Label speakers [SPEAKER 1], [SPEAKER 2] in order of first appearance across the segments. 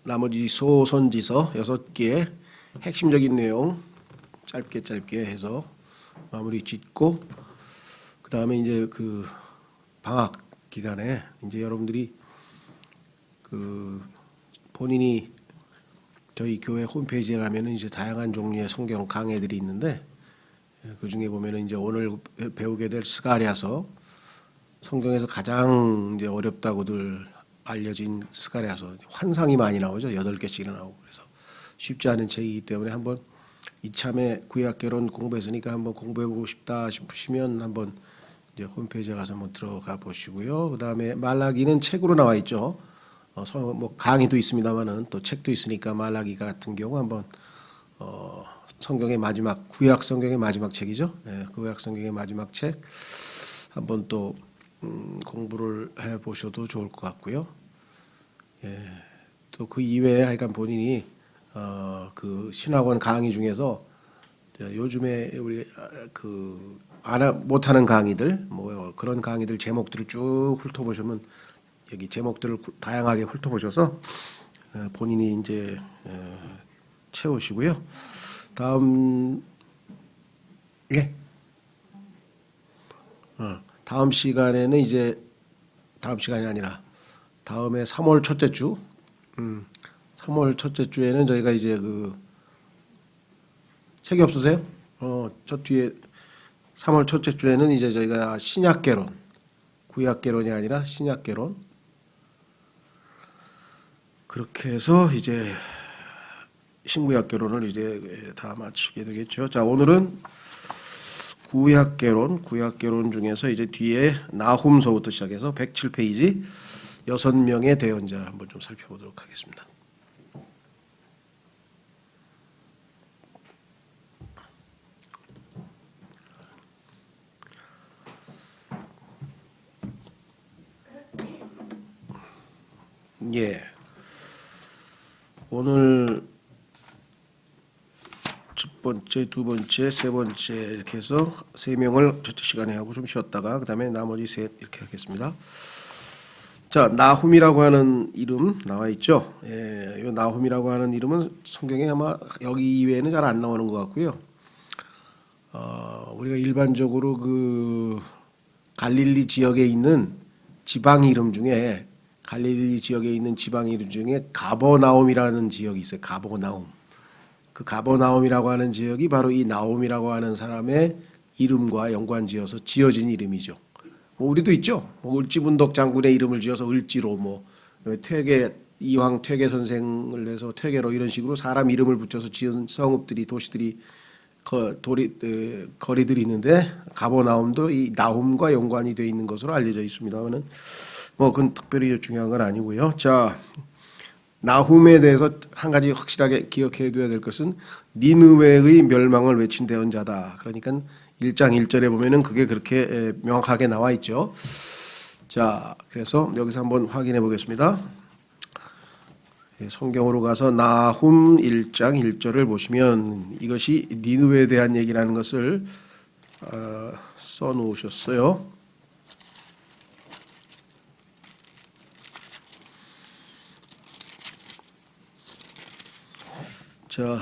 [SPEAKER 1] 나머지 소선지서 6개 핵심적인 내용 짧게 해서 마무리 짓고, 그 다음에 이제 그 방학 기간에 이제 여러분들이 그 본인이 저희 교회 홈페이지에 가면은 이제 다양한 종류의 성경 강해들이 있는데, 그 중에 보면은 이제 오늘 배우게 될 스가랴서, 성경에서 가장 이제 어렵다고들 알려진 스가랴서, 환상이 많이 나오죠. 8개씩이나 나오고. 그래서 쉽지 않은 책이기 때문에 한번 이참에 구약개론 공부했으니까 한번 공부해보고 싶다 싶으시면 한번 이제 홈페이지에 가서 한번 들어가 보시고요. 그 다음에 말라기는 책으로 나와 있죠. 뭐 강의도 있습니다만은 또 책도 있으니까 말라기 같은 경우 한번 성경의 마지막, 구약 성경의 마지막 책이죠. 구약 성경의 마지막 책 한번 또 공부를 해 보셔도 좋을 것 같고요. 또 그 이외에 하여간 본인이 그 신학원 강의 중에서 요즘에 우리 그 못하는 강의들, 뭐 그런 강의들 제목들을 쭉 훑어보시면, 여기 제목들을 다양하게 훑어보셔서 본인이 이제 채우시고요. 다음 다음 시간에는 이제 다음 시간이 아니라 다음에 3월 첫째 주, 3월 첫째 주에는 저희가 이제 그 책이 없으세요? 저 뒤에 3월 첫째 주에는 이제 저희가 신약개론, 구약개론이 아니라 신약개론, 그렇게 해서 이제 신구약개론을 이제 다 마치게 되겠죠. 자, 오늘은 구약개론 중에서 이제 뒤에 나훔서부터 시작해서 107페이지 6명의 대언자 한번 좀 살펴보도록 하겠습니다. 오늘 첫 번째, 두 번째, 세 번째 이렇게 해서 3명을 첫째 시간에 하고 좀 쉬었다가 그 다음에 나머지 셋 이렇게 하겠습니다. 자, 나훔이라고 하는 이름 나와 있죠. 이 나훔이라고 하는 이름은 성경에 아마 여기 이외에는 잘 안 나오는 것 같고요. 우리가 일반적으로 그 갈릴리 지역에 있는 지방 이름 중에, 갈릴리 지역에 있는 지방 이름 중에 가버나움이라는 지역이 있어요. 가버나움. 그 가버나움이라고 하는 지역이 바로 이 나움이라고 하는 사람의 이름과 연관지어서 지어진 이름이죠. 뭐 우리도 있죠. 뭐 을지문덕 장군의 이름을 지어서 을지로, 뭐 이황 퇴계 선생을 해서 퇴계로, 이런 식으로 사람 이름을 붙여서 지은 성읍들이, 도시들이, 거리들이 있는데, 가버나움도 이 나훔과 연관이 되어 있는 것으로 알려져 있습니다만은 뭐 그건 특별히 중요한 건 아니고요. 자, 나훔에 대해서 한 가지 확실하게 기억해 둬야 될 것은 니느웨의 멸망을 외친 대언자다. 그러니까 1장 1절에 보면은 그게 그렇게 명확하게 나와 있죠. 자, 그래서 여기서 한번 확인해 보겠습니다. 성경으로 가서 나훔 1장 1절을 보시면 이것이 니느웨에 대한 얘기라는 것을 써 놓으셨어요. 자,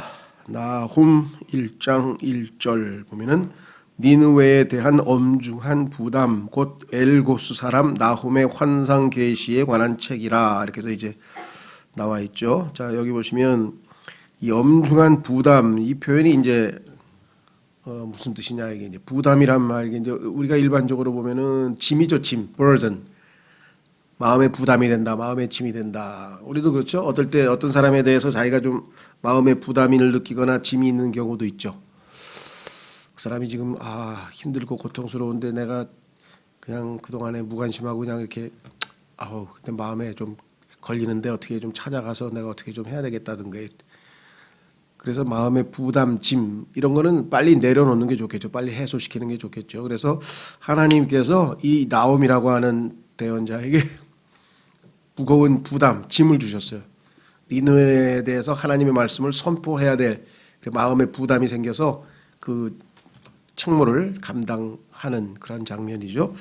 [SPEAKER 1] 나훔 1장 1절 보면은 니느웨에 대한 엄중한 부담, 곧 엘고스 사람 나훔의 환상 계시에 관한 책이라, 이렇게 해서 이제 나와 있죠. 자, 여기 보시면 이 엄중한 부담, 이 표현이 이제 무슨 뜻이냐, 이게 이제 부담이란 말, 이게 이제 우리가 일반적으로 보면은 짐이죠, 짐, burden. 마음의 부담이 된다, 마음의 짐이 된다. 우리도 그렇죠. 어떨 때 어떤 사람에 대해서 자기가 좀 마음의 부담을 느끼거나 짐이 있는 경우도 있죠. 그 사람이 지금 힘들고 고통스러운데 내가 그냥 그동안에 무관심하고 그냥 이렇게 근데 마음에 좀 걸리는데 어떻게 좀 찾아가서 내가 어떻게 좀 해야 되겠다든가. 그래서 마음의 부담, 짐 이런 거는 빨리 내려놓는 게 좋겠죠. 빨리 해소시키는 게 좋겠죠. 그래서 하나님께서 이 나움이라고 하는 대언자에게 무거운 부담, 짐을 주셨어요. 니느웨에 대해서 하나님의 말씀을 선포해야 될 마음의 부담이 생겨서 그 책무를 감당하는 그런 장면이죠.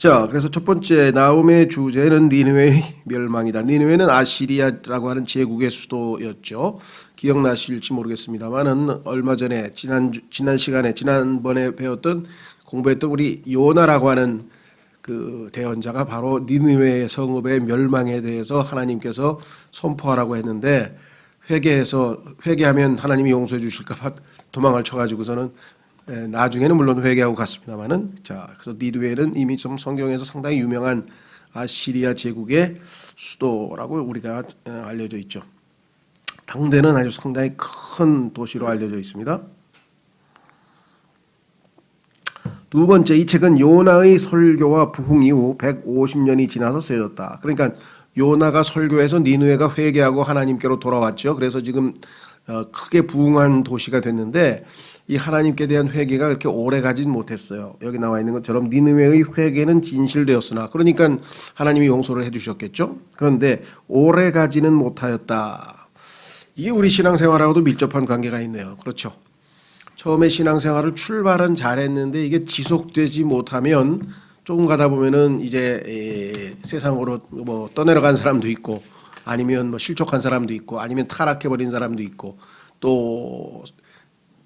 [SPEAKER 1] 자, 그래서 첫 번째 나훔의 주제는 니느웨의 멸망이다. 니느웨는 아시리아라고 하는 제국의 수도였죠. 기억나실지 모르겠습니다만은 얼마 전에 지난번에 공부했던 우리 요나라고 하는 그 대언자가 바로 니느웨 성읍의 멸망에 대해서 하나님께서 선포하라고 했는데 회개하면 하나님이 용서해 주실까봐 도망을 쳐가지고서는 나중에는 물론 회개하고 갔습니다만은 자, 그래서 니느웨는 이미 좀 성경에서 상당히 유명한 아시리아 제국의 수도라고 우리가 알려져 있죠. 당대는 아주 상당히 큰 도시로 알려져 있습니다. 두 번째, 이 책은 요나의 설교와 부흥 이후 150년이 지나서 쓰여졌다. 그러니까 요나가 설교해서 니느웨가 회개하고 하나님께로 돌아왔죠. 그래서 지금 크게 부흥한 도시가 됐는데 이 하나님께 대한 회개가 그렇게 오래 가진 못했어요. 여기 나와 있는 것처럼 니느웨의 회개는 진실되었으나, 그러니까 하나님이 용서를 해주셨겠죠. 그런데 오래 가지는 못하였다. 이게 우리 신앙생활하고도 밀접한 관계가 있네요. 그렇죠. 처음에 신앙생활을 출발은 잘했는데 이게 지속되지 못하면 조금 가다 보면은 이제 세상으로 뭐 떠내려간 사람도 있고, 아니면 뭐 실족한 사람도 있고, 아니면 타락해버린 사람도 있고, 또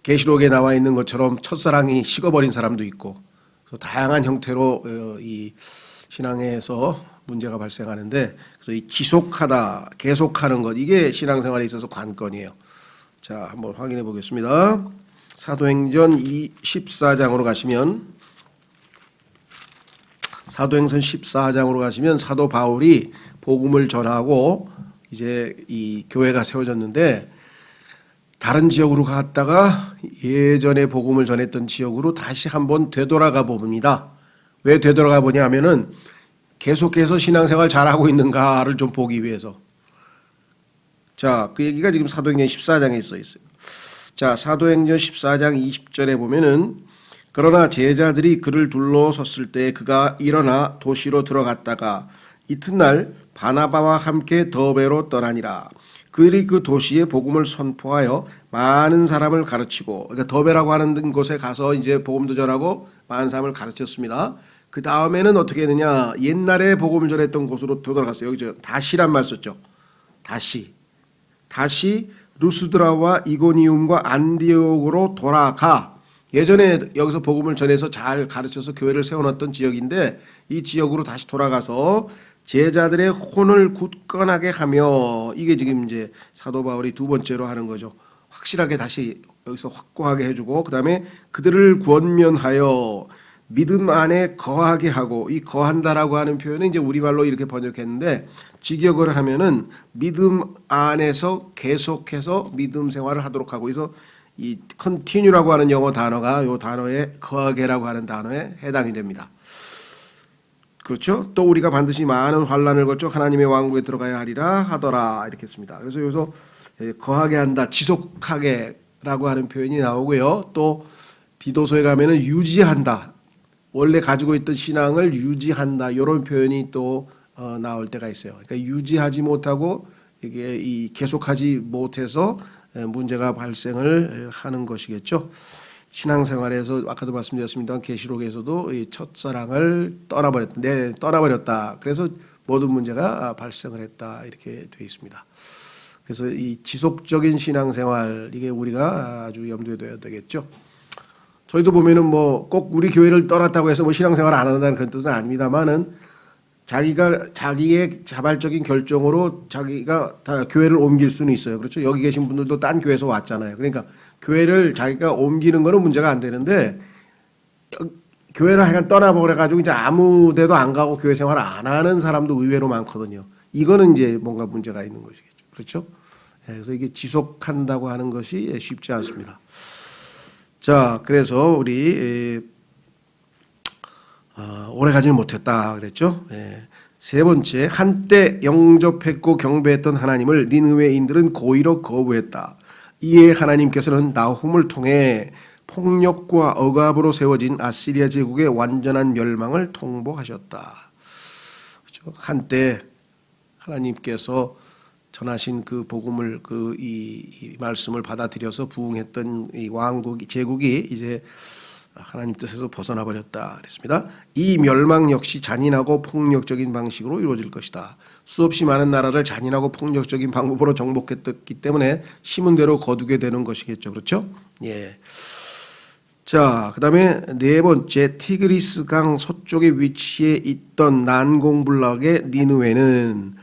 [SPEAKER 1] 계시록에 나와 있는 것처럼 첫사랑이 식어버린 사람도 있고, 그래서 다양한 형태로 이 신앙에서 문제가 발생하는데, 그래서 이 지속하다, 계속하는 것, 이게 신앙생활에 있어서 관건이에요. 자, 한번 확인해 보겠습니다. 사도행전 14장으로 가시면, 사도행전 14장으로 가시면 사도 바울이 복음을 전하고 이제 이 교회가 세워졌는데, 다른 지역으로 갔다가 예전에 복음을 전했던 지역으로 다시 한번 되돌아가 봅니다. 왜 되돌아가 보냐 하면은 계속해서 신앙생활 잘하고 있는가를 좀 보기 위해서. 자, 그 얘기가 지금 사도행전 14장에 써 있어요. 자, 사도행전 14장 20절에 보면은 그러나 제자들이 그를 둘러섰을 때 그가 일어나 도시로 들어갔다가 이튿날 바나바와 함께 더베로 떠나니라. 그들이 그 도시에 복음을 선포하여 많은 사람을 가르치고, 그러니까 더베라고 하는 곳에 가서 이제 복음도 전하고 많은 사람을 가르쳤습니다. 그 다음에는 어떻게 했느냐? 옛날에 복음을 전했던 곳으로 되돌아갔어요. 여기 다시란 말 썼죠. 다시 루스드라와 이고니움과 안디옥으로 돌아가. 예전에 여기서 복음을 전해서 잘 가르쳐서 교회를 세워놨던 지역인데 이 지역으로 다시 돌아가서 제자들의 혼을 굳건하게 하며, 이게 지금 이제 사도 바울이 두 번째로 하는 거죠. 확실하게 다시 여기서 확고하게 해주고, 그 다음에 그들을 권면하여 믿음 안에 거하게 하고, 이 거한다라고 하는 표현은 이제 우리말로 이렇게 번역했는데 직역을 하면은 믿음 안에서 계속해서 믿음 생활을 하도록 하고, 그래서 이 continue라고 하는 영어 단어가 이 단어에 거하게라고 하는 단어에 해당이 됩니다. 그렇죠? 또 우리가 반드시 많은 환난을 거쳐 하나님의 왕국에 들어가야 하리라 하더라, 이렇게 했습니다. 그래서 여기서 거하게 한다, 지속하게라고 하는 표현이 나오고요. 또 디도서에 가면은 유지한다, 원래 가지고 있던 신앙을 유지한다, 이런 표현이 또 나올 때가 있어요. 그러니까 유지하지 못하고 이게 이 계속하지 못해서 문제가 발생을 하는 것이겠죠. 신앙생활에서 아까도 말씀드렸습니다만 계시록에서도 이 첫사랑을 떠나버렸다. 그래서 모든 문제가 발생을 했다, 이렇게 되어 있습니다. 그래서 이 지속적인 신앙생활, 이게 우리가 아주 염두에 둬야 되겠죠. 저희도 보면은 뭐 꼭 우리 교회를 떠났다고 해서 뭐 신앙생활 안 한다는 그런 뜻은 아닙니다만은 자기의 자발적인 결정으로 자기가 다 교회를 옮길 수는 있어요. 그렇죠. 여기 계신 분들도 딴 교회에서 왔잖아요. 그러니까 교회를 자기가 옮기는 거는 문제가 안 되는데, 교회를 하여간 떠나버려가지고 이제 아무 데도 안 가고 교회 생활을 안 하는 사람도 의외로 많거든요. 이거는 이제 뭔가 문제가 있는 것이겠죠. 그렇죠. 그래서 이게 지속한다고 하는 것이 쉽지 않습니다. 자, 그래서 우리 오래 가지는 못했다 그랬죠. 세 번째, 한때 영접했고 경배했던 하나님을 니느웨인들은 고의로 거부했다. 이에 하나님께서는 나훔을 통해 폭력과 억압으로 세워진 아시리아 제국의 완전한 멸망을 통보하셨다. 그렇죠? 한때 하나님께서 전하신 그 복음을, 이 말씀을 받아들여서 부흥했던 이 왕국 제국이 이제 하나님 뜻에서 벗어나 버렸다 그랬습니다. 이 멸망 역시 잔인하고 폭력적인 방식으로 이루어질 것이다. 수없이 많은 나라를 잔인하고 폭력적인 방법으로 정복했기 때문에 심은 대로 거두게 되는 것이겠죠. 그렇죠? 예. 자, 그다음에 네 번째, 티그리스 강 서쪽에 위치해 있던 난공불락의 니느웨는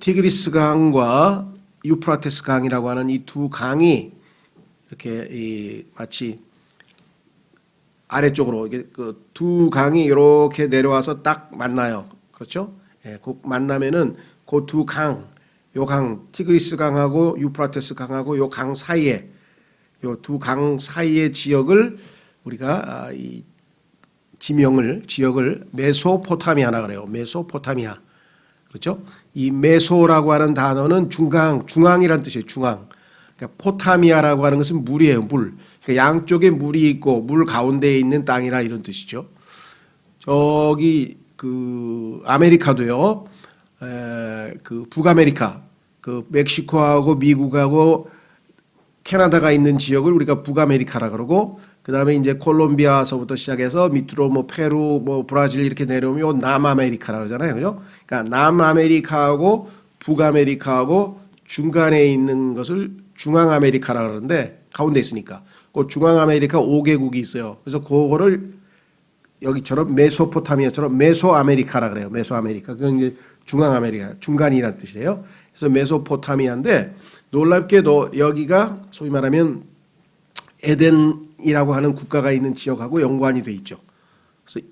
[SPEAKER 1] 티그리스 강과 유프라테스 강이라고 하는 이 두 강이 이렇게 마치 아래쪽으로 이게 그 두 강이 이렇게 내려와서 딱 만나요. 그렇죠? 예, 그 만나면은 그 두 강, 요 강 티그리스 강하고 유프라테스 강하고 요 강 사이에 요 두 강 사이의 지역을 우리가 이 지역을 메소포타미아라 그래요. 메소포타미아. 그렇죠? 이 메소라고 하는 단어는 중앙이란 뜻이에요. 중앙. 그러니까 포타미아라고 하는 것은 물이에요. 물. 그러니까 양쪽에 물이 있고 물 가운데에 있는 땅이라 이런 뜻이죠. 저기 그 아메리카도요. 그 북아메리카, 그 멕시코하고 미국하고 캐나다가 있는 지역을 우리가 북아메리카라 그러고, 그 다음에 이제 콜롬비아서부터 시작해서 밑으로 뭐 페루, 뭐 브라질 이렇게 내려오면 남아메리카라 그러잖아요. 그죠? 그러니까 남아메리카하고 북아메리카하고 중간에 있는 것을 중앙아메리카라 그러는데, 가운데 있으니까. 그 중앙아메리카 5개국이 있어요. 그래서 그거를 여기처럼 메소포타미아처럼 메소아메리카라 그래요. 메소아메리카. 그건 이제 중앙아메리카, 중간이라는 뜻이에요. 그래서 메소포타미아인데, 놀랍게도 여기가 소위 말하면 에덴이라고 하는 국가가 있는 지역하고 연관이 돼 있죠. 그래서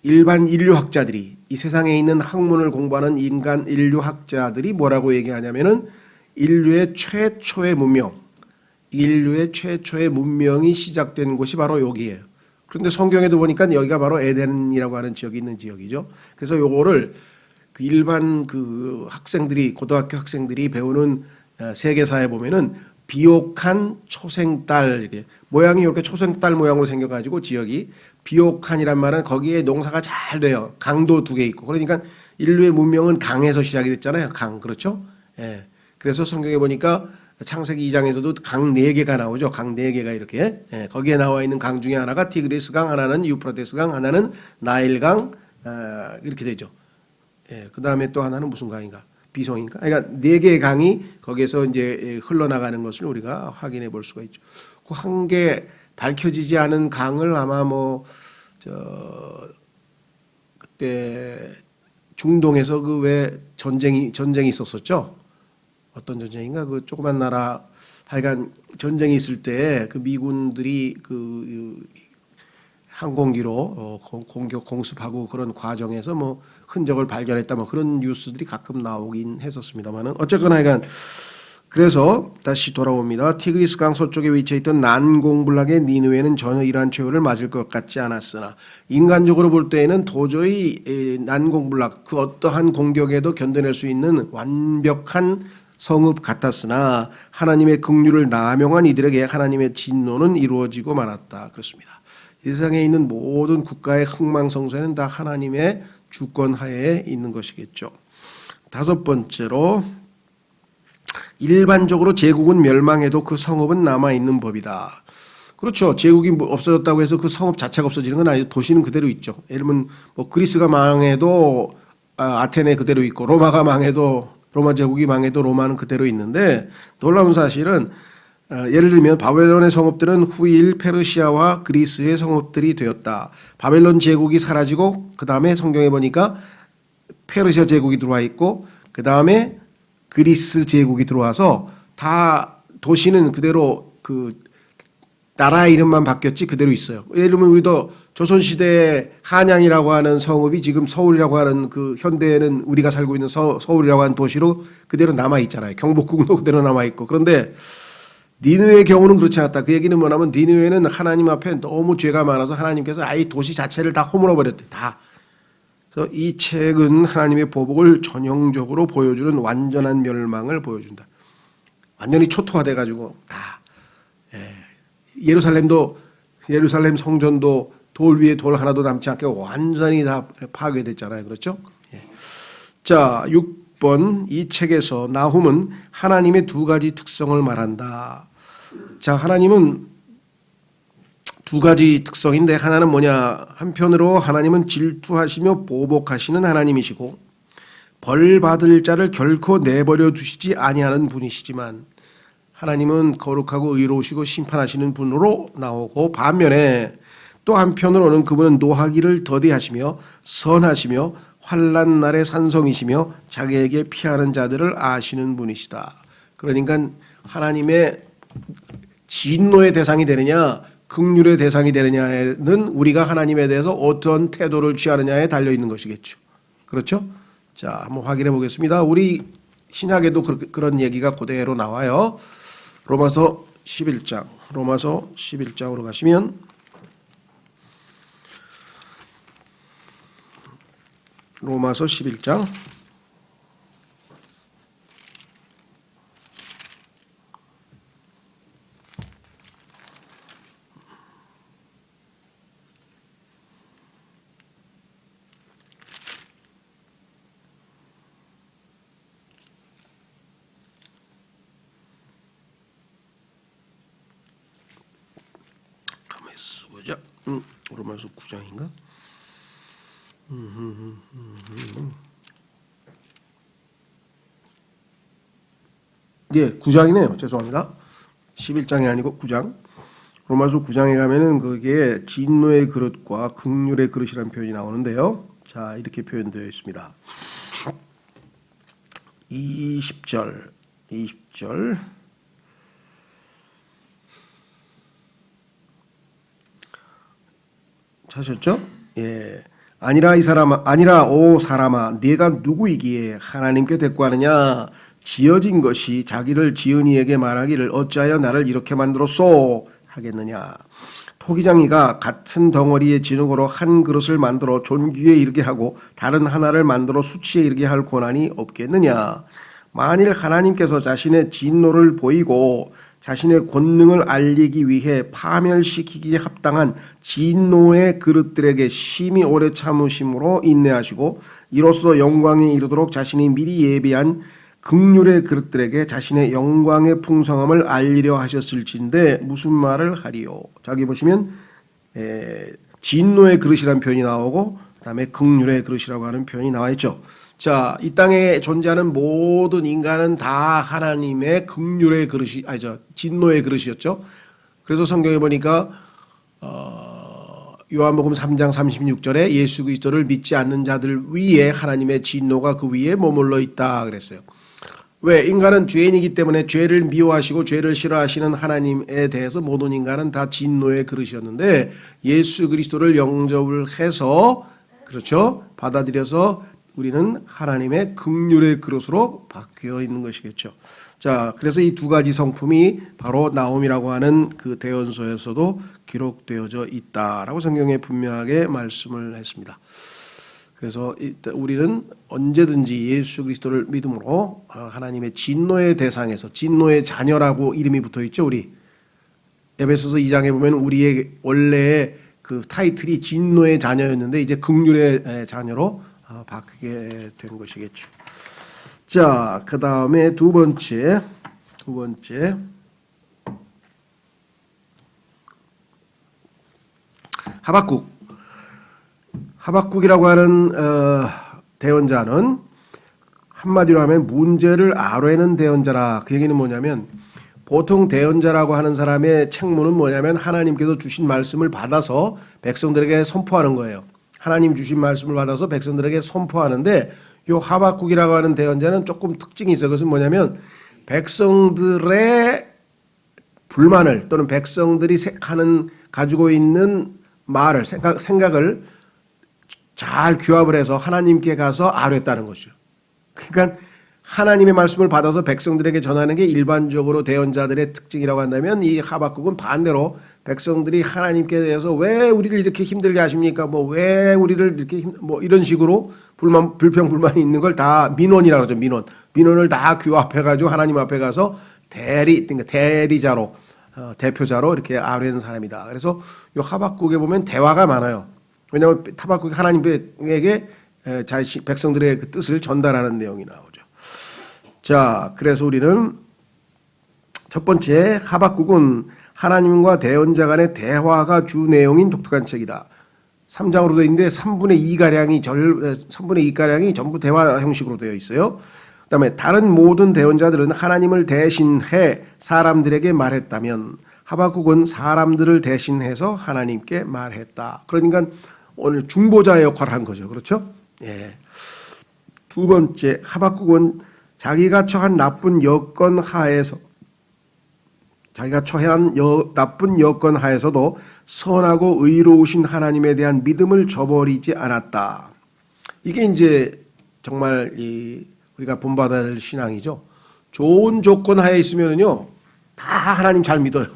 [SPEAKER 1] 일반 인류학자들이, 이 세상에 있는 학문을 공부하는 인간 인류학자들이 뭐라고 얘기하냐면은 인류의 최초의 문명이 시작된 곳이 바로 여기예요. 그런데 성경에도 보니까 여기가 바로 에덴이라고 하는 지역이 있는 지역이죠. 그래서 요거를 그 일반 그 학생들이, 고등학교 학생들이 배우는 세계사에 보면은 비옥한 초생딸, 이렇게 모양이 이렇게 초생딸 모양으로 생겨가지고 지역이, 비옥한이란 말은 거기에 농사가 잘 돼요. 강도 2개 있고. 그러니까 인류의 문명은 강에서 시작이 됐잖아요. 강. 그렇죠? 예. 그래서 성경에 보니까 창세기 2장에서도 강 4개가 나오죠. 강 4개가 이렇게. 예. 거기에 나와 있는 강 중에 하나가 티그리스 강, 하나는 유프라테스 강, 하나는 나일 강, 이렇게 되죠. 예. 그 다음에 또 하나는 무슨 강인가? 비송인가? 그러니까 4개의 강이 거기에서 이제 흘러나가는 것을 우리가 확인해 볼 수가 있죠. 그 한 개 밝혀지지 않은 강을 아마 그때 중동에서 그 왜 전쟁이 있었었죠. 어떤 전쟁인가? 그 조그만 나라, 하여간 전쟁이 있을 때 그 미군들이 그 항공기로 공격 공습하고 그런 과정에서 뭐 흔적을 발견했다, 뭐 그런 뉴스들이 가끔 나오긴 했었습니다만은, 어쨌거나 하여간 그래서 다시 돌아옵니다. 티그리스 강 서쪽에 위치해 있던 난공불락의 니느웨는 전혀 이러한 최후를 맞을 것 같지 않았으나, 인간적으로 볼 때에는 도저히 난공불락, 그 어떠한 공격에도 견뎌낼 수 있는 완벽한 성읍 같았으나 하나님의 긍휼을 남용한 이들에게 하나님의 진노는 이루어지고 말았다. 그렇습니다. 이 세상에 있는 모든 국가의 흥망성쇠는 다 하나님의 주권 하에 있는 것이겠죠. 5번째로, 일반적으로 제국은 멸망해도 그 성읍은 남아있는 법이다. 그렇죠. 제국이 없어졌다고 해서 그 성읍 자체가 없어지는 건 아니죠. 도시는 그대로 있죠. 예를 들면 뭐 그리스가 망해도 아테네 그대로 있고, 로마 제국이 망해도 로마는 그대로 있는데, 놀라운 사실은 예를 들면 바벨론의 성읍들은 후일 페르시아와 그리스의 성읍들이 되었다. 바벨론 제국이 사라지고 그 다음에 성경에 보니까 페르시아 제국이 들어와 있고 그 다음에 그리스 제국이 들어와서 다 도시는 그대로 그 나라 이름만 바뀌었지 그대로 있어요. 예를 들면 우리도 조선시대 한양이라고 하는 성읍이 지금 서울이라고 하는, 그 현대에는 우리가 살고 있는 서울이라고 하는 도시로 그대로 남아 있잖아요. 경복궁도 그대로 남아 있고. 그런데 니느웨의 경우는 그렇지 않았다. 그 얘기는 뭐냐면 니느웨는 하나님 앞에 너무 죄가 많아서 하나님께서 아예 도시 자체를 다 허물어 버렸대. 다. 그래서 이 책은 하나님의 보복을 전형적으로 보여주는 완전한 멸망을 보여준다. 완전히 초토화돼 가지고 다. 예루살렘 성전도 돌 위에 돌 하나도 남지 않게 완전히 다 파괴됐잖아요. 그렇죠? 자, 6번, 이 책에서 나훔은 하나님의 2가지 특성을 말한다. 자, 하나님은 두 가지 특성인데 하나는 뭐냐? 한편으로 하나님은 질투하시며 보복하시는 하나님이시고 벌 받을 자를 결코 내버려 두시지 아니하는 분이시지만 하나님은 거룩하고 의로우시고 심판하시는 분으로 나오고 반면에 또 한편으로는 그분은 노하기를 더디하시며 선하시며 환난 날의 산성이시며 자기에게 피하는 자들을 아시는 분이시다. 그러니까 하나님의 진노의 대상이 되느냐 긍휼의 대상이 되느냐는 우리가 하나님에 대해서 어떤 태도를 취하느냐에 달려 있는 것이겠죠. 그렇죠? 자, 한번 확인해 보겠습니다. 우리 신약에도 그런 얘기가 그대로 나와요. 로마서 11장으로 가시면 로마서 11장 가만있어 보자. 로마서 9장인가? 예, 9장이네요. 죄송합니다. 11장이 아니고 9장. 로마서 9장에 가면은 그게 진노의 그릇과 긍휼의 그릇이라는 표현이 나오는데요. 자, 이렇게 표현되어 있습니다. 20절. 찾으셨죠? 예. 아니라 오 사람아, 네가 누구이기에 하나님께 대꾸하느냐? 지어진 것이 자기를 지은 이에게 말하기를 어찌하여 나를 이렇게 만들었소 하겠느냐? 토기장이가 같은 덩어리의 진흙으로 한 그릇을 만들어 존귀에 이르게 하고 다른 하나를 만들어 수치에 이르게 할 권한이 없겠느냐? 만일 하나님께서 자신의 진노를 보이고 자신의 권능을 알리기 위해 파멸시키기에 합당한 진노의 그릇들에게 심히 오래 참으심으로 인내하시고 이로써 영광에 이르도록 자신이 미리 예비한 긍휼의 그릇들에게 자신의 영광의 풍성함을 알리려 하셨을진데 무슨 말을 하리요. 자기 보시면 진노의 그릇이라는 표현이 나오고 그다음에 긍휼의 그릇이라고 하는 표현이 나와 있죠. 자, 이 땅에 존재하는 모든 인간은 다 하나님의 긍휼의 그릇이 진노의 그릇이었죠. 그래서 성경에 보니까 요한복음 3장 36절에 예수 그리스도를 믿지 않는 자들 위에 하나님의 진노가 그 위에 머물러 있다 그랬어요. 왜? 인간은 죄인이기 때문에 죄를 미워하시고 죄를 싫어하시는 하나님에 대해서 모든 인간은 다 진노의 그릇이었는데 예수 그리스도를 영접을 해서 그렇죠? 받아들여서 우리는 하나님의 긍휼의 그릇으로 바뀌어 있는 것이겠죠. 자, 그래서 이 두 가지 성품이 바로 나홈이라고 하는 그 대언서에서도 기록되어져 있다라고 성경에 분명하게 말씀을 했습니다. 그래서 우리는 언제든지 예수 그리스도를 믿음으로 하나님의 진노의 대상에서 진노의 자녀라고 이름이 붙어 있죠. 우리 에베소서 2장에 보면 우리의 원래의 그 타이틀이 진노의 자녀였는데 이제 긍휼의 자녀로 바뀌게 된 것이겠죠. 자, 그 다음에 두 번째 하박국이라고 하는 대언자는 한마디로 하면 문제를 알아내는 대언자라. 그 얘기는 뭐냐면 보통 대언자라고 하는 사람의 책무는 뭐냐면 하나님께서 주신 말씀을 받아서 백성들에게 선포하는 거예요. 하나님 주신 말씀을 받아서 백성들에게 선포하는데 요 하박국이라고 하는 대언자는 조금 특징이 있어요. 그것은 뭐냐면 백성들의 불만을 또는 백성들이 가지고 있는 말을 생각을 잘 규합을 해서 하나님께 가서 아뢰다는 거죠. 그러니까 하나님의 말씀을 받아서 백성들에게 전하는 게 일반적으로 대언자들의 특징이라고 한다면 이 하박국은 반대로 백성들이 하나님께 대해서 왜 우리를 이렇게 힘들게 하십니까? 뭐 왜 우리를 이렇게 뭐 이런 식으로 불평불만이 있는 걸 다 민원이라고 하죠. 민원을 다 규합해가지고 하나님 앞에 가서 그러니까 대리자로 대표자로 이렇게 아뢰는 사람이다. 그래서 이 하박국에 보면 대화가 많아요. 왜냐하면 하박국이 하나님에게 백성들의 그 뜻을 전달하는 내용이 나오죠. 자, 그래서 우리는 첫 번째, 하박국은 하나님과 대언자 간의 대화가 주 내용인 독특한 책이다. 3장으로 되어 있는데 3분의 2가량이 전부 대화 형식으로 되어 있어요. 그다음에 다른 모든 대언자들은 하나님을 대신해 사람들에게 말했다면 하박국은 사람들을 대신해서 하나님께 말했다. 그러니까 오늘 중보자의 역할을 한 거죠. 그렇죠? 예. 두 번째, 하박국은 자기가 처한 나쁜 여건 하에서도 선하고 의로우신 하나님에 대한 믿음을 저버리지 않았다. 이게 이제 정말 우리가 본받아야 할 신앙이죠. 좋은 조건 하에 있으면요, 다 하나님 잘 믿어요.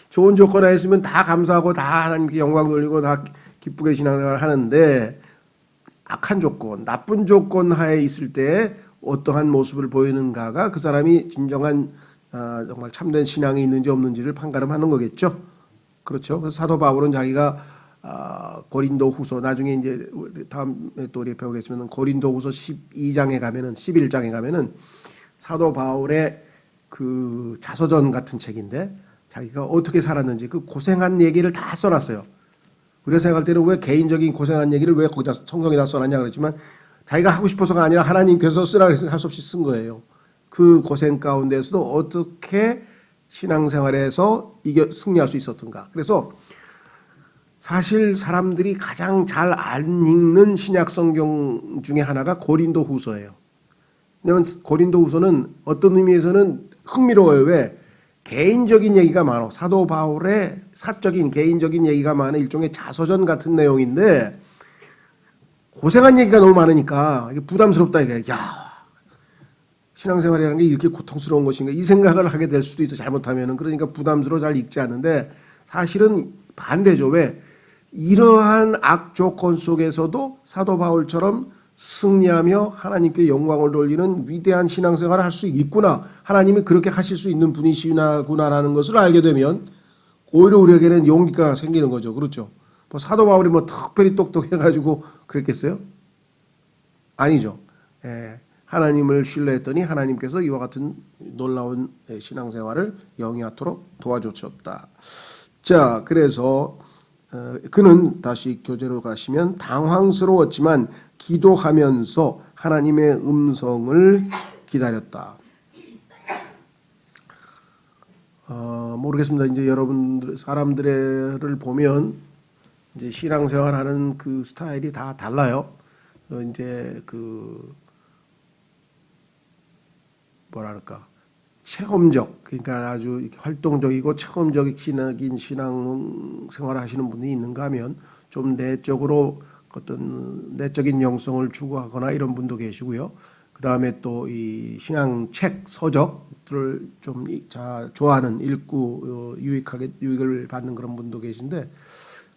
[SPEAKER 1] 좋은 조건 하에 있으면 다 감사하고 다 하나님께 영광 돌리고 다 기쁘게 신앙생활을 하는데, 악한 조건, 나쁜 조건 하에 있을 때 어떠한 모습을 보이는가가 그 사람이 진정한 정말 참된 신앙이 있는지 없는지를 판가름하는 거겠죠. 그렇죠. 그래서 사도 바울은 자기가 고린도후서, 나중에 이제 다음에 또 우리 배우겠지만 고린도후서 11장에 가면은 사도 바울의 그 자서전 같은 책인데 자기가 어떻게 살았는지 그 고생한 얘기를 다 써놨어요. 우리가 생각할 때는 왜 개인적인 고생한 얘기를 왜 거기다 성경에다 써놨냐 그랬지만 자기가 하고 싶어서가 아니라 하나님께서 쓰라 그래서 할 수 없이 쓴 거예요. 그 고생 가운데서도 어떻게 신앙생활에서 승리할 수 있었던가. 그래서 사실 사람들이 가장 잘 안 읽는 신약 성경 중에 하나가 고린도후서예요. 왜냐하면 고린도후서는 어떤 의미에서는 흥미로워요. 왜? 개인적인 얘기가 많아. 사도 바울의 사적인 개인적인 얘기가 많은 일종의 자서전 같은 내용인데 고생한 얘기가 너무 많으니까 이게 부담스럽다 이게. 야, 신앙생활이라는 게 이렇게 고통스러운 것인가 이 생각을 하게 될 수도 있어 잘못하면은. 그러니까 부담스러워 잘 읽지 않는데 사실은 반대죠. 왜? 이러한 악조건 속에서도 사도 바울처럼 승리하며 하나님께 영광을 돌리는 위대한 신앙생활을 할 수 있구나. 하나님이 그렇게 하실 수 있는 분이시구나라는 것을 알게 되면 오히려 우리에게는 용기가 생기는 거죠. 그렇죠. 뭐 사도 바울이 뭐 특별히 똑똑해가지고 그랬겠어요? 아니죠. 예, 하나님을 신뢰했더니 하나님께서 이와 같은 놀라운 신앙생활을 영위하도록 도와주셨다. 자, 그래서 그는 다시 교재로 가시면 당황스러웠지만 기도하면서 하나님의 음성을 기다렸다. 모르겠습니다. 이제 여러분들 사람들을 보면 이제 신앙생활하는 그 스타일이 다 달라요. 이제 그 뭐랄까 체험적, 그러니까 아주 활동적이고 체험적인 신앙생활을 하시는 분이 있는가 하면 좀 내적으로 어떤 내적인 영성을 추구하거나 이런 분도 계시고요. 그 다음에 또 이 신앙책 서적들을 좀 좋아하는 읽고 유익을 받는 그런 분도 계신데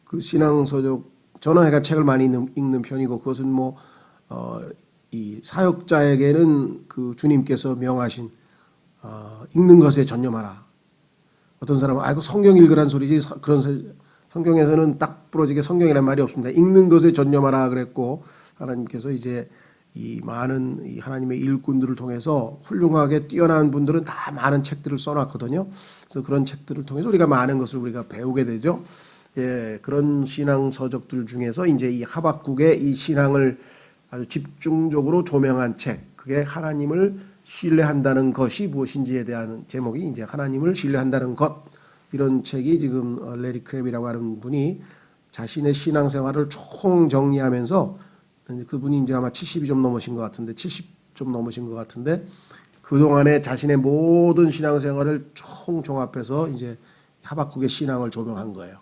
[SPEAKER 1] 그 신앙 서적 저는 해가 책을 많이 읽는 편이고 그것은 뭐 이 사역자에게는 그 주님께서 명하신 읽는 것에 전념하라. 어떤 사람은 아이고 성경 읽으란 소리지 그런 성경에서는 딱 부러지게 성경이란 말이 없습니다. 읽는 것에 전념하라 그랬고 하나님께서 이제 이 많은 이 하나님의 일꾼들을 통해서 훌륭하게 뛰어난 분들은 다 많은 책들을 써놨거든요. 그래서 그런 책들을 통해서 우리가 많은 것을 우리가 배우게 되죠. 예, 그런 신앙 서적들 중에서 이제 이 하박국의 이 신앙을 아주 집중적으로 조명한 책, 그게 하나님을 신뢰한다는 것이 무엇인지에 대한 제목이 이제 하나님을 신뢰한다는 것. 이런 책이 지금 레리 크랩이라고 하는 분이 자신의 신앙생활을 총 정리하면서 그분이 이제 아마 70이 좀 넘으신 것 같은데 70 좀 넘으신 것 같은데 그동안에 자신의 모든 신앙생활을 총 종합해서 이제 하박국의 신앙을 조명한 거예요.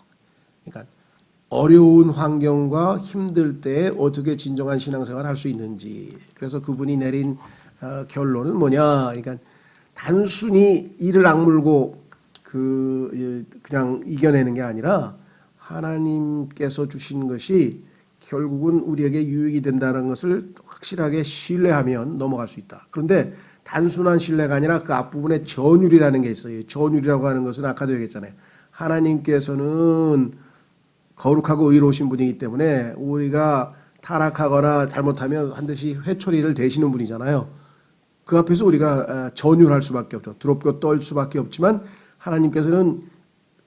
[SPEAKER 1] 그러니까 어려운 환경과 힘들 때 어떻게 진정한 신앙생활을 할 수 있는지. 그래서 그분이 내린 결론은 뭐냐? 그러니까 단순히 이를 악물고 그냥 이겨내는 게 아니라 하나님께서 주신 것이 결국은 우리에게 유익이 된다는 것을 확실하게 신뢰하면 넘어갈 수 있다. 그런데 단순한 신뢰가 아니라 그 앞부분에 전율이라는 게 있어요. 전율이라고 하는 것은 아까도 얘기했잖아요. 하나님께서는 거룩하고 의로우신 분이기 때문에 우리가 타락하거나 잘못하면 반드시 회초리를 대시는 분이잖아요. 그 앞에서 우리가 전율할 수밖에 없죠. 두렵고 떨 수밖에 없지만 하나님께서는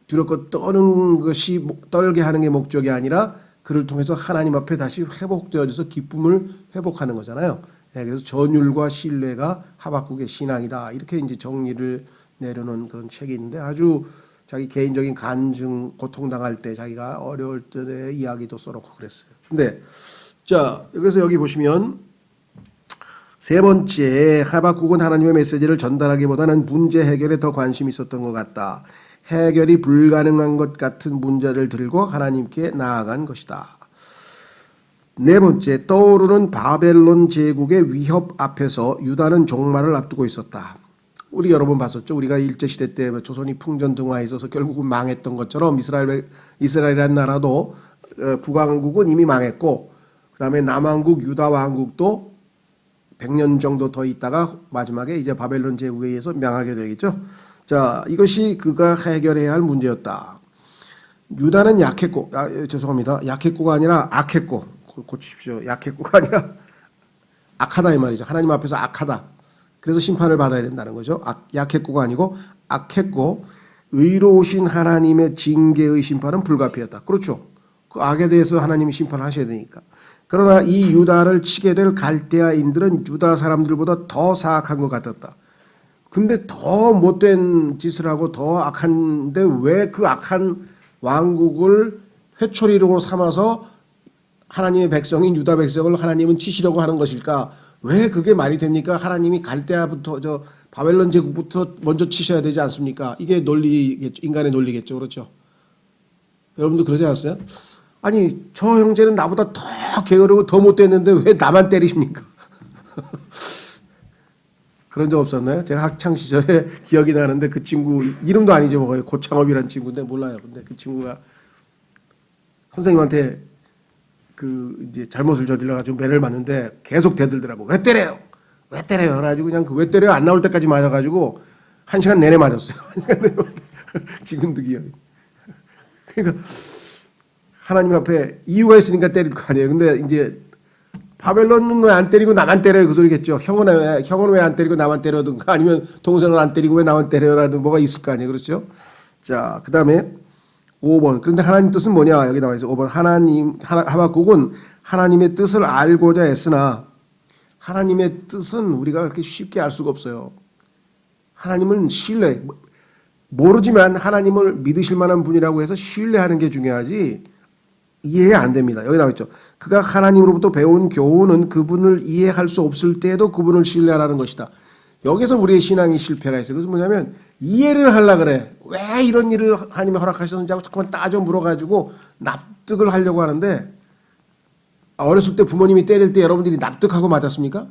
[SPEAKER 1] 두렵고 떠는 것이 떨게 하는 게 목적이 아니라 그를 통해서 하나님 앞에 다시 회복되어져서 기쁨을 회복하는 거잖아요. 그래서 전율과 신뢰가 하박국의 신앙이다. 이렇게 이제 정리를 내려놓은 그런 책이 있는데 아주 자기 개인적인 간증, 고통당할 때 자기가 어려울 때의 이야기도 써놓고 그랬어요. 근데 자, 그래서 여기 보시면 세 번째, 하박국은 하나님의 메시지를 전달하기보다는 문제 해결에 더 관심이 있었던 것 같다. 해결이 불가능한 것 같은 문제를 들고 하나님께 나아간 것이다. 네 번째, 떠오르는 바벨론 제국의 위협 앞에서 유다는 종말을 앞두고 있었다. 우리 여러 번 봤었죠. 우리가 일제시대 때 조선이 풍전등화에 있어서 결국은 망했던 것처럼 이스라엘이라는 나라도 북왕국은 이미 망했고 그 다음에 남왕국 유다 왕국도 100년 정도 더 있다가 마지막에 이제 바벨론 제국에 의해서 명하게 되겠죠. 자, 이것이 그가 해결해야 할 문제였다. 유다는 약했고, 죄송합니다. 약했고가 아니라 악했고, 고치십시오. 약했고가 아니라 악하다 이 말이죠. 하나님 앞에서 악하다. 그래서 심판을 받아야 된다는 거죠. 약했고가 아니고 악했고 의로우신 하나님의 징계의 심판은 불가피했다. 그렇죠. 그 악에 대해서 하나님이 심판하셔야 되니까. 그러나 이 유다를 치게 될 갈대아인들은 유다 사람들보다 더 사악한 것 같았다. 근데 더 못된 짓을 하고 더 악한데 왜 그 악한 왕국을 회초리로 삼아서 하나님의 백성인 유다 백성을 하나님은 치시려고 하는 것일까? 왜 그게 말이 됩니까? 하나님이 갈대아부터 바벨론 제국부터 먼저 치셔야 되지 않습니까? 이게 논리겠죠. 인간의 논리겠죠. 그렇죠? 여러분도 그러지 않았어요? 아니 저 형제는 나보다 더 게으르고 더 못됐는데 왜 나만 때리십니까? 그런 적 없었나요? 제가 학창 시절에 기억이 나는데 그 친구 이름도 아니죠. 뭐가 고창업이라는 친구인데 몰라요. 근데 그 친구가 선생님한테 그 이제 잘못을 저질러가지고 매를 맞는데 계속 대들더라고. 왜 때려요? 왜 때려요? 그래가지고 그냥 그 왜 때려요? 안 나올 때까지 맞아가지고 1시간 내내 맞았어요. 1시간 내내 지금도 기억이. 그러니까 하나님 앞에 이유가 있으니까 때릴 거 아니에요. 근데 이제 바벨론은 왜 안 때리고 나만 때려요? 그 소리겠죠. 형은 왜 안 때리고 나만 때려든가 아니면 동생은 안 때리고 왜 나만 때려라든 뭐가 있을 거 아니에요. 그렇죠? 자, 그 다음에 5번. 그런데 하나님 뜻은 뭐냐? 여기 나와 있어요. 5번. 하박국은 하나님의 뜻을 알고자 했으나 하나님의 뜻은 우리가 그렇게 쉽게 알 수가 없어요. 하나님은 모르지만 하나님을 믿으실 만한 분이라고 해서 신뢰하는 게 중요하지 이해 안 됩니다. 여기 나와 있죠. 그가 하나님으로부터 배운 교훈은 그분을 이해할 수 없을 때에도 그분을 신뢰하라는 것이다. 여기서 우리의 신앙의 실패가 있어요. 그래서 뭐냐면 이해를 하려고 그래. 왜 이런 일을 하나님이 허락하셨는지 하고 자꾸만 따져 물어가지고 납득을 하려고 하는데 어렸을 때 부모님이 때릴 때 여러분들이 납득하고 맞았습니까?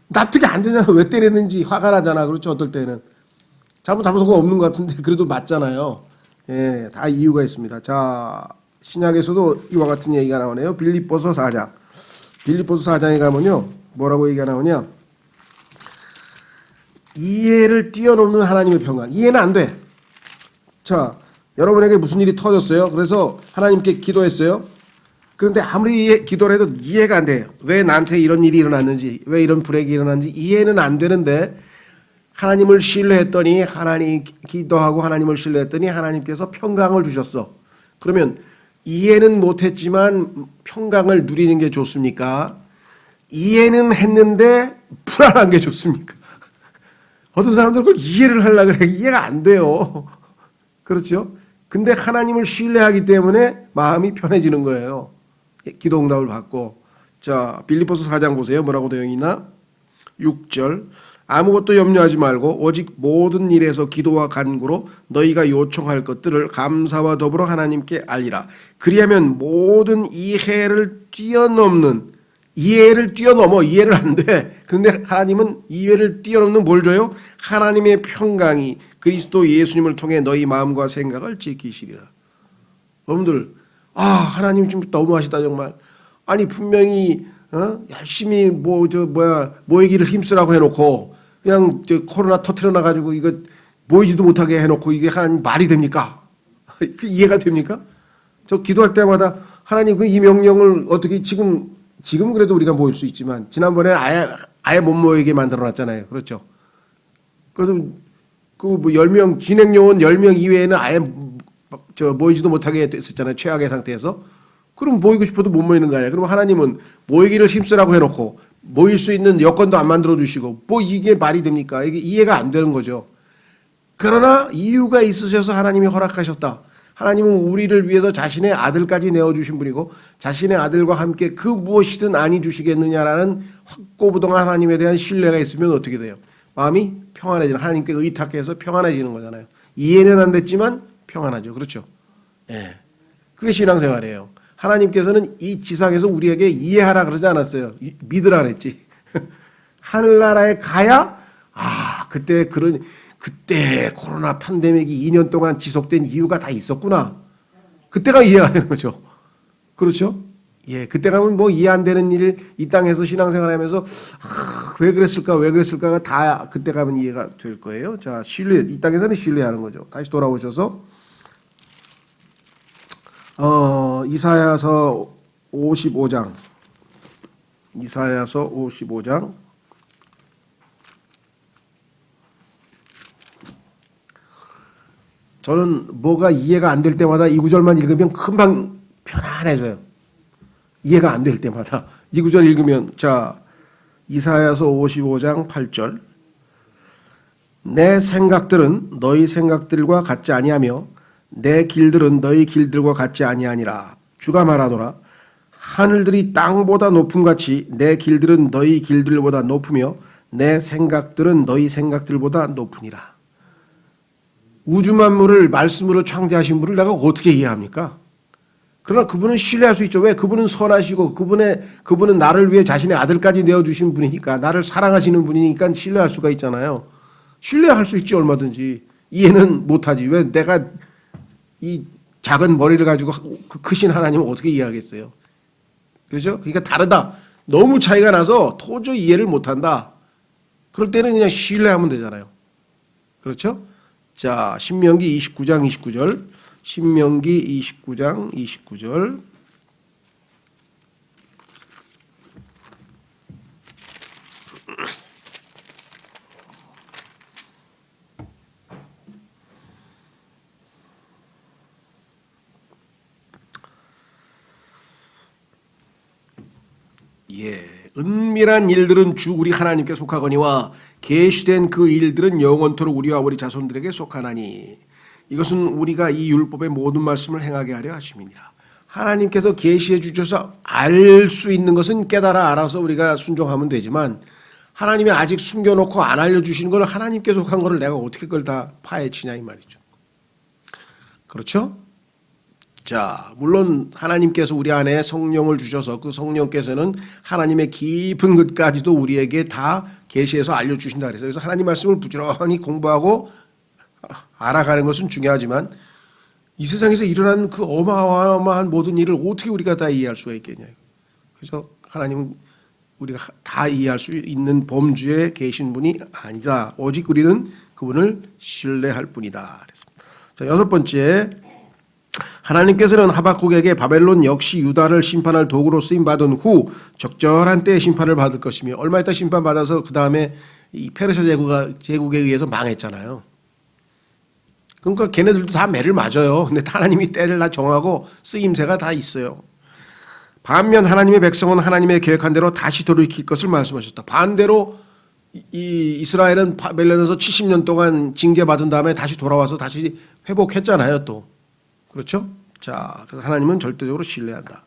[SPEAKER 1] 납득이 안 되잖아. 왜 때리는지 화가 나잖아. 그렇죠. 어떨 때는. 잘못한 거 없는 것 같은데 그래도 맞잖아요. 예, 다 이유가 있습니다. 자, 신약에서도 이와 같은 얘기가 나오네요. 빌립보서 4장. 빌립보서 4장에 가면요. 뭐라고 얘기가 나오냐. 이해를 뛰어넘는 하나님의 평강. 이해는 안 돼. 자, 여러분에게 무슨 일이 터졌어요. 그래서 하나님께 기도했어요. 그런데 아무리 기도를 해도 이해가 안 돼요. 왜 나한테 이런 일이 일어났는지, 왜 이런 불행이 일어났는지 이해는 안 되는데 하나님을 신뢰했더니 기도하고 하나님을 신뢰했더니 하나님께서 평강을 주셨어. 그러면 이해는 못했지만 평강을 누리는 게 좋습니까? 이해는 했는데 불안한 게 좋습니까? 어떤 사람들은 그걸 이해를 하려고 그래. 이해가 안 돼요. 그렇죠? 근데 하나님을 신뢰하기 때문에 마음이 편해지는 거예요. 기도 응답을 받고. 자, 빌립보서 4장 보세요. 뭐라고 되어 있나? 6절. 아무것도 염려하지 말고 오직 모든 일에서 기도와 간구로 너희가 요청할 것들을 감사와 더불어 하나님께 알리라. 그리하면 모든 이해를 뛰어넘어 이해를 안 돼. 그런데 하나님은 이해를 뛰어넘는 뭘 줘요? 하나님의 평강이 그리스도 예수님을 통해 너희 마음과 생각을 지키시리라. 여러분들, 하나님 좀 너무하시다 정말. 아니 분명히 열심히 모이기를 힘쓰라고 해놓고 그냥 코로나 터트려 놔가지고 이거 모이지도 못하게 해놓고 이게 하나님 말이 됩니까? 그 이해가 됩니까? 저 기도할 때마다 하나님 이 명령을 어떻게 지금 그래도 우리가 모일 수 있지만 지난번에 아예 아예 못 모이게 만들어놨잖아요. 그렇죠? 그래서 그 뭐 10명 진행 요원 10명 이외에는 아예 모이지도 못하게 됐었잖아요. 최악의 상태에서. 그럼 모이고 싶어도 못 모이는 거 아니에요. 그럼 하나님은 모이기를 힘쓰라고 해놓고 모일 수 있는 여건도 안 만들어 주시고 뭐 이게 말이 됩니까? 이게 이해가 안 되는 거죠. 그러나 이유가 있으셔서 하나님이 허락하셨다. 하나님은 우리를 위해서 자신의 아들까지 내어주신 분이고 자신의 아들과 함께 그 무엇이든 아니 주시겠느냐라는 확고부동한 하나님에 대한 신뢰가 있으면 어떻게 돼요? 마음이 평안해지는, 하나님께 의탁해서 평안해지는 거잖아요. 이해는 안 됐지만 평안하죠. 그렇죠? 예. 그게 신앙생활이에요. 하나님께서는 이 지상에서 우리에게 이해하라 그러지 않았어요. 믿으라 그랬지. 하늘나라에 가야 그때 코로나 팬데믹이 2년 동안 지속된 이유가 다 있었구나. 그때가 이해가 되는 거죠. 그렇죠? 예, 그때 가면 뭐 이해 안 되는 일 이 땅에서 신앙생활하면서 왜 그랬을까가 다 그때 가면 이해가 될 거예요. 자, 이 땅에서는 신뢰하는 거죠. 다시 돌아오셔서 이사야서 55장. 저는 뭐가 이해가 안 될 때마다 이 구절만 읽으면 금방 편안해져요. 이해가 안 될 때마다 이 구절 읽으면, 자, 이사야서 55장 8절. 내 생각들은 너희 생각들과 같지 아니하며 내 길들은 너희 길들과 같지 아니하니라. 주가 말하노라. 하늘들이 땅보다 높음같이 내 길들은 너희 길들보다 높으며 내 생각들은 너희 생각들보다 높으니라. 우주 만물을 말씀으로 창조하신 분을 내가 어떻게 이해합니까? 그러나 그분은 신뢰할 수 있죠. 왜? 그분은 선하시고 그분은 나를 위해 자신의 아들까지 내어주신 분이니까, 나를 사랑하시는 분이니까 신뢰할 수가 있잖아요. 신뢰할 수 있지, 얼마든지. 이해는 못하지. 왜 내가 이 작은 머리를 가지고 그 크신 하나님을 어떻게 이해하겠어요? 그렇죠? 그러니까 다르다. 너무 차이가 나서 도저히 이해를 못한다. 그럴 때는 그냥 신뢰하면 되잖아요. 그렇죠? 자, 신명기 29장 29절. 신명기 29장 29절. 예, 은밀한 일들은 주 우리 하나님께 속하거니와 계시된 그 일들은 영원토록 우리와 우리 자손들에게 속하나니 이것은 우리가 이 율법의 모든 말씀을 행하게 하려 하심이니라. 하나님께서 계시해 주셔서 알 수 있는 것은 깨달아 알아서 우리가 순종하면 되지만 하나님이 아직 숨겨놓고 안 알려주시는 걸 하나님께 속한 거를 내가 어떻게 그걸 다 파헤치냐 이 말이죠. 그렇죠? 자, 물론 하나님께서 우리 안에 성령을 주셔서 그 성령께서는 하나님의 깊은 것까지도 우리에게 다 계시해서 알려주신다 그래서 하나님 말씀을 부지런히 공부하고 알아가는 것은 중요하지만 이 세상에서 일어나는 그 어마어마한 모든 일을 어떻게 우리가 다 이해할 수가 있겠냐. 그래서 하나님은 우리가 다 이해할 수 있는 범주에 계신 분이 아니다. 오직 우리는 그분을 신뢰할 뿐이다. 자, 6번째, 하나님께서는 하박국에게 바벨론 역시 유다를 심판할 도구로 쓰임받은 후 적절한 때에 심판을 받을 것이며, 얼마 있다 심판받아서 그 다음에 이 페르시아 제국에 의해서 망했잖아요. 그러니까 걔네들도 다 매를 맞아요. 근데 하나님이 때를 다 정하고 쓰임새가 다 있어요. 반면 하나님의 백성은 하나님의 계획한 대로 다시 돌이킬 것을 말씀하셨다. 반대로 이 이스라엘은 바벨론에서 70년 동안 징계받은 다음에 다시 돌아와서 다시 회복했잖아요, 또. 그렇죠? 자, 그래서 하나님은 절대적으로 신뢰한다.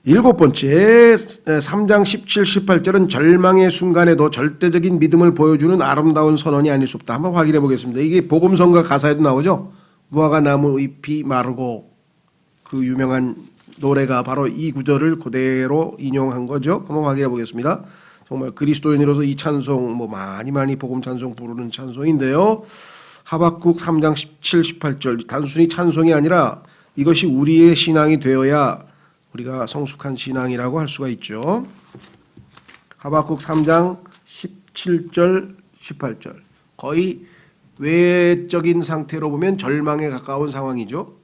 [SPEAKER 1] 7번째, 3장 17, 18절은 절망의 순간에도 절대적인 믿음을 보여주는 아름다운 선언이 아닐 수 없다. 한번 확인해 보겠습니다. 이게 복음성가 가사에도 나오죠. 무화과 나무 잎이 마르고, 그 유명한 노래가 바로 이 구절을 그대로 인용한 거죠. 한번 확인해 보겠습니다. 정말 그리스도인으로서 이 찬송 많이 복음 찬송 부르는 찬송인데요. 하박국 3장 17, 18절, 단순히 찬송이 아니라 이것이 우리의 신앙이 되어야 우리가 성숙한 신앙이라고 할 수가 있죠. 하박국 3장 17절, 18절. 거의 외적인 상태로 보면 절망에 가까운 상황이죠.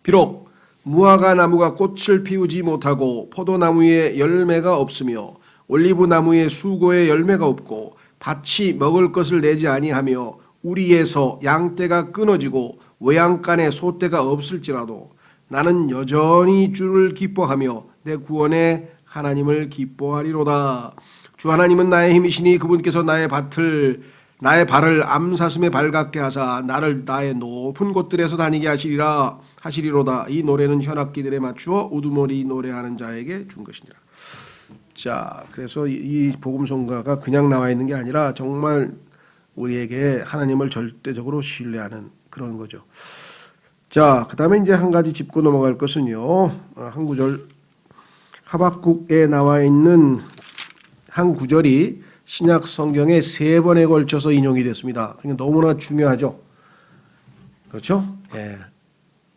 [SPEAKER 1] 비록 무화과 나무가 꽃을 피우지 못하고 포도나무에 열매가 없으며 올리브 나무에 수고에 열매가 없고 밭이 먹을 것을 내지 아니하며 우리에서 양떼가 끊어지고 외양간에 소떼가 없을지라도 나는 여전히 주를 기뻐하며 내 구원의 하나님을 기뻐하리로다. 주 하나님은 나의 힘이시니 그분께서 나의 발을 암사슴에 발같게 하사 나를 나의 높은 곳들에서 다니게 하시리로다. 이 노래는 현악기들에 맞추어 우두머리 노래하는 자에게 준 것이니라. 자, 그래서 이 복음성가가 그냥 나와 있는 게 아니라 정말 우리에게 하나님을 절대적으로 신뢰하는 그런 거죠. 자, 그 다음에 이제 한 가지 짚고 넘어갈 것은요. 한 구절, 하박국에 나와 있는 한 구절이 신약 성경에 3번에 걸쳐서 인용이 됐습니다. 그러니까 너무나 중요하죠. 그렇죠? 예.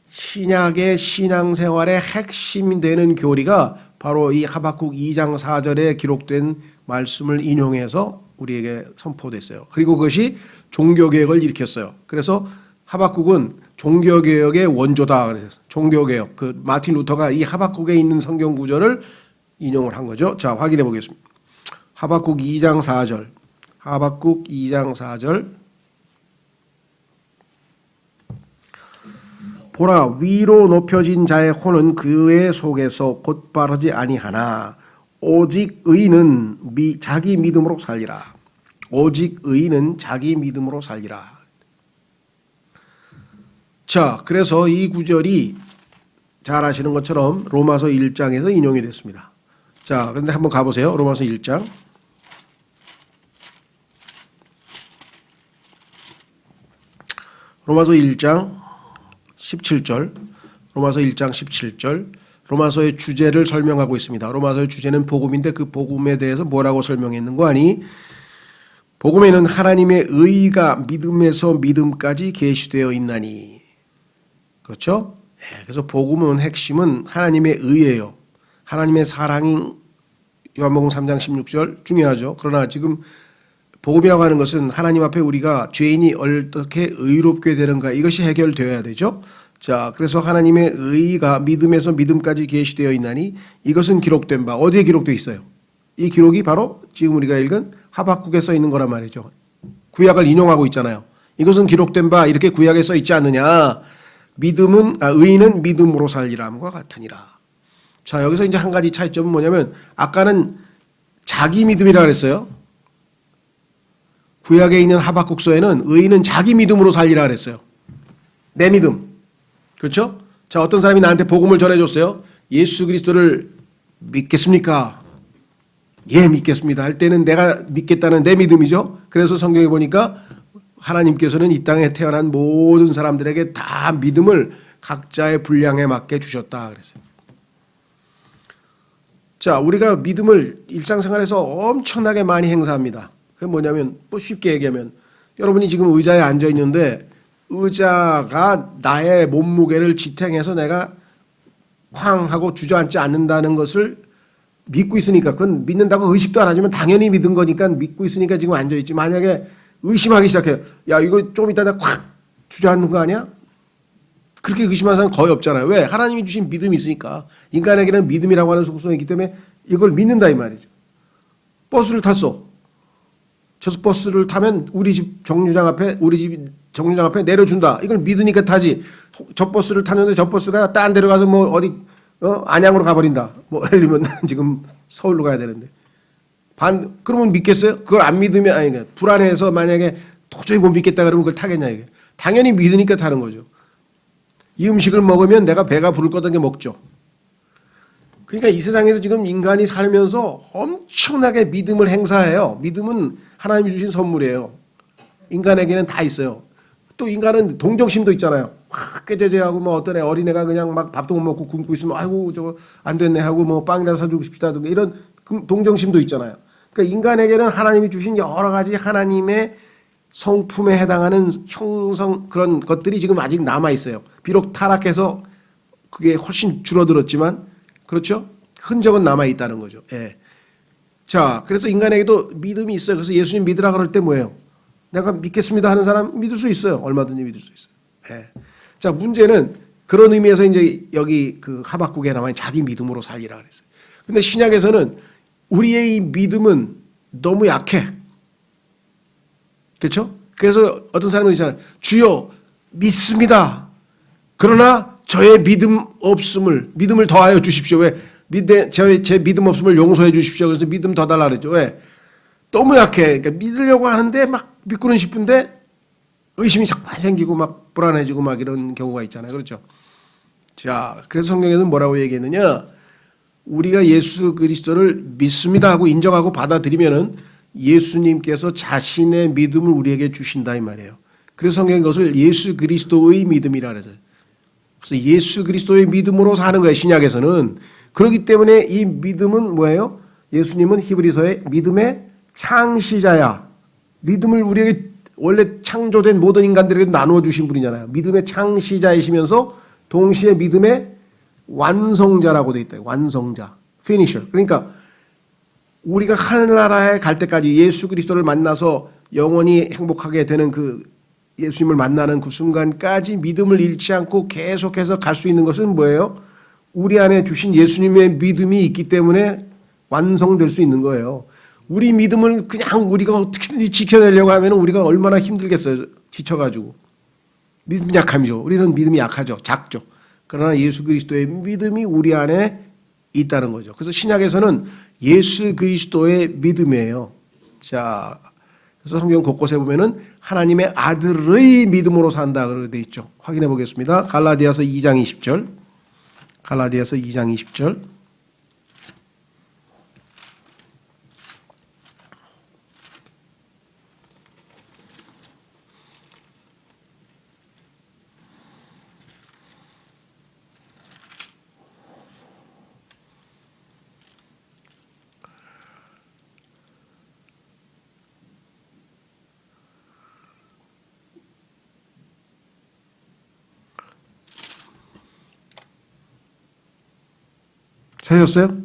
[SPEAKER 1] 신약의 신앙생활의 핵심이 되는 교리가 바로 이 하박국 2장 4절에 기록된 말씀을 인용해서 우리에게 선포됐어요. 그리고 그것이 종교개혁을 일으켰어요. 그래서 하박국은 종교개혁의 원조다. 그래서 종교개혁. 그 마틴 루터가 이 하박국에 있는 성경 구절을 인용을 한 거죠. 자, 확인해 보겠습니다. 하박국 2장 4절. 하박국 2장 4절. 보라, 위로 높여진 자의 혼은 그의 속에서 곧바르지 아니하나 오직 의인은 자기 믿음으로 살리라. 오직 의인은 자기 믿음으로 살리라. 자, 그래서 이 구절이 잘 아시는 것처럼 로마서 1장에서 인용이 됐습니다. 자, 그런데 한번 가보세요. 로마서 1장. 로마서 1장 17절. 로마서 1장 17절. 로마서의 주제를 설명하고 있습니다. 로마서의 주제는 복음인데 그 복음에 대해서 뭐라고 설명했는 거 아니? 복음에는 하나님의 의가 믿음에서 믿음까지 계시되어 있나니. 그렇죠? 그래서 복음은 핵심은 하나님의 의예요. 하나님의 사랑이 요한복음 3장 16절 중요하죠. 그러나 지금 복음이라고 하는 것은 하나님 앞에 우리가 죄인이 어떻게 의롭게 되는가 이것이 해결되어야 되죠. 자, 그래서 하나님의 의가 믿음에서 믿음까지 계시되어 있나니 이것은 기록된 바. 어디에 기록되어 있어요? 이 기록이 바로 지금 우리가 읽은 하박국에 써 있는 거란 말이죠. 구약을 인용하고 있잖아요. 이것은 기록된 바 이렇게 구약에 써 있지 않느냐. 의인은 믿음으로 살리람과 같으니라. 자, 여기서 이제 한 가지 차이점은 뭐냐면 아까는 자기 믿음이라 그랬어요. 구약에 있는 하박국서에는 의인은 자기 믿음으로 살리라 그랬어요. 내 믿음. 그렇죠? 자, 어떤 사람이 나한테 복음을 전해줬어요. 예수 그리스도를 믿겠습니까? 예, 믿겠습니다. 할 때는 내가 믿겠다는 내 믿음이죠. 그래서 성경에 보니까 하나님께서는 이 땅에 태어난 모든 사람들에게 다 믿음을 각자의 분량에 맞게 주셨다 그랬어요. 자, 우리가 믿음을 일상생활에서 엄청나게 많이 행사합니다. 그게 뭐냐면 뭐 쉽게 얘기하면 여러분이 지금 의자에 앉아 있는데 의자가 나의 몸무게를 지탱해서 내가 쾅 하고 주저앉지 않는다는 것을 믿고 있으니까 그건 믿는다고 의식도 안 하지만 당연히 믿은 거니까 믿고 있으니까 지금 앉아 있지. 만약에 의심하기 시작해요. 야, 이거 좀 이따 내가 콱 주저앉는 거 아니야? 그렇게 의심하는 사람 거의 없잖아요. 왜? 하나님이 주신 믿음이 있으니까. 인간에게는 믿음이라고 하는 속성이 있기 때문에 이걸 믿는다 이 말이죠. 버스를 탔어. 저 버스를 타면 우리 집 정류장 앞에 내려준다. 이걸 믿으니까 타지. 저 버스를 탔는데 저 버스가 딴 데로 가서 뭐 어디 안양으로 가버린다. 뭐 예를 들면 지금 서울로 가야 되는데. 그러면 믿겠어요? 그걸 안 믿으면 그러니까 불안해서 만약에 도저히 못 믿겠다 그러면 그걸 타겠냐 이게. 당연히 믿으니까 타는 거죠. 이 음식을 먹으면 내가 배가 부를 거다게 먹죠. 그러니까 이 세상에서 지금 인간이 살면서 엄청나게 믿음을 행사해요. 믿음은 하나님이 주신 선물이에요. 인간에게는 다 있어요. 또 인간은 동정심도 있잖아요. 깨제제하고 뭐 어떤 어린애가 그냥 막 밥도 못 먹고 굶고 있으면 아이고 저거 안 됐네 하고 뭐 빵이라도 사주고 싶다든가 이런 동정심도 있잖아요. 그러니까 인간에게는 하나님이 주신 여러 가지 하나님의 성품에 해당하는 형성 그런 것들이 지금 아직 남아 있어요. 비록 타락해서 그게 훨씬 줄어들었지만 그렇죠? 흔적은 남아 있다는 거죠. 예. 자, 그래서 인간에게도 믿음이 있어요. 그래서 예수님 믿으라 그럴 때 뭐예요? 내가 믿겠습니다 하는 사람 믿을 수 있어요. 얼마든지 믿을 수 있어요. 예. 자, 문제는 그런 의미에서 이제 여기 그 하박국에 나와 자기 믿음으로 살리라 그랬어요. 근데 신약에서는 우리의 이 믿음은 너무 약해. 그렇죠? 그래서 어떤 사람은 있잖아요. 주여 믿습니다. 그러나 저의 믿음을 더하여 주십시오. 왜? 제 믿음 없음을 용서해 주십시오. 그래서 믿음 더 달라 그랬죠. 왜? 너무 약해. 그러니까 믿으려고 하는데 막 믿고는 싶은데 의심이 자꾸 생기고 막 불안해지고 막 이런 경우가 있잖아요. 그렇죠? 자, 그래서 성경에는 뭐라고 얘기했느냐? 우리가 예수 그리스도를 믿습니다 하고 인정하고 받아들이면은 예수님께서 자신의 믿음을 우리에게 주신다 이 말이에요. 그래서 성경은 그것을 예수 그리스도의 믿음이라 그래서. 그래서 예수 그리스도의 믿음으로 사는 거예요. 신약에서는. 그렇기 때문에 이 믿음은 뭐예요? 예수님은 히브리서의 믿음의 창시자야. 믿음을 우리에게 원래 창조된 모든 인간들에게 나누어 주신 분이잖아요. 믿음의 창시자이시면서 동시에 믿음의 완성자라고 돼 있다. 완성자. finisher. 그러니까 우리가 하늘나라에 갈 때까지 예수 그리스도를 만나서 영원히 행복하게 되는 그 예수님을 만나는 그 순간까지 믿음을 잃지 않고 계속해서 갈 수 있는 것은 뭐예요? 우리 안에 주신 예수님의 믿음이 있기 때문에 완성될 수 있는 거예요. 우리 믿음을 그냥 우리가 어떻게든지 지켜내려고 하면 우리가 얼마나 힘들겠어요. 지쳐가지고. 믿음 약함이죠. 우리는 믿음이 약하죠. 작죠. 그러나 예수 그리스도의 믿음이 우리 안에 있다는 거죠. 그래서 신약에서는 예수 그리스도의 믿음이에요. 자, 그래서 성경 곳곳에 보면은 하나님의 아들의 믿음으로 산다 그렇게 돼 있죠. 확인해 보겠습니다. 갈라디아서 2장 20절. 갈라디아서 2장 20절. 찾으셨어요?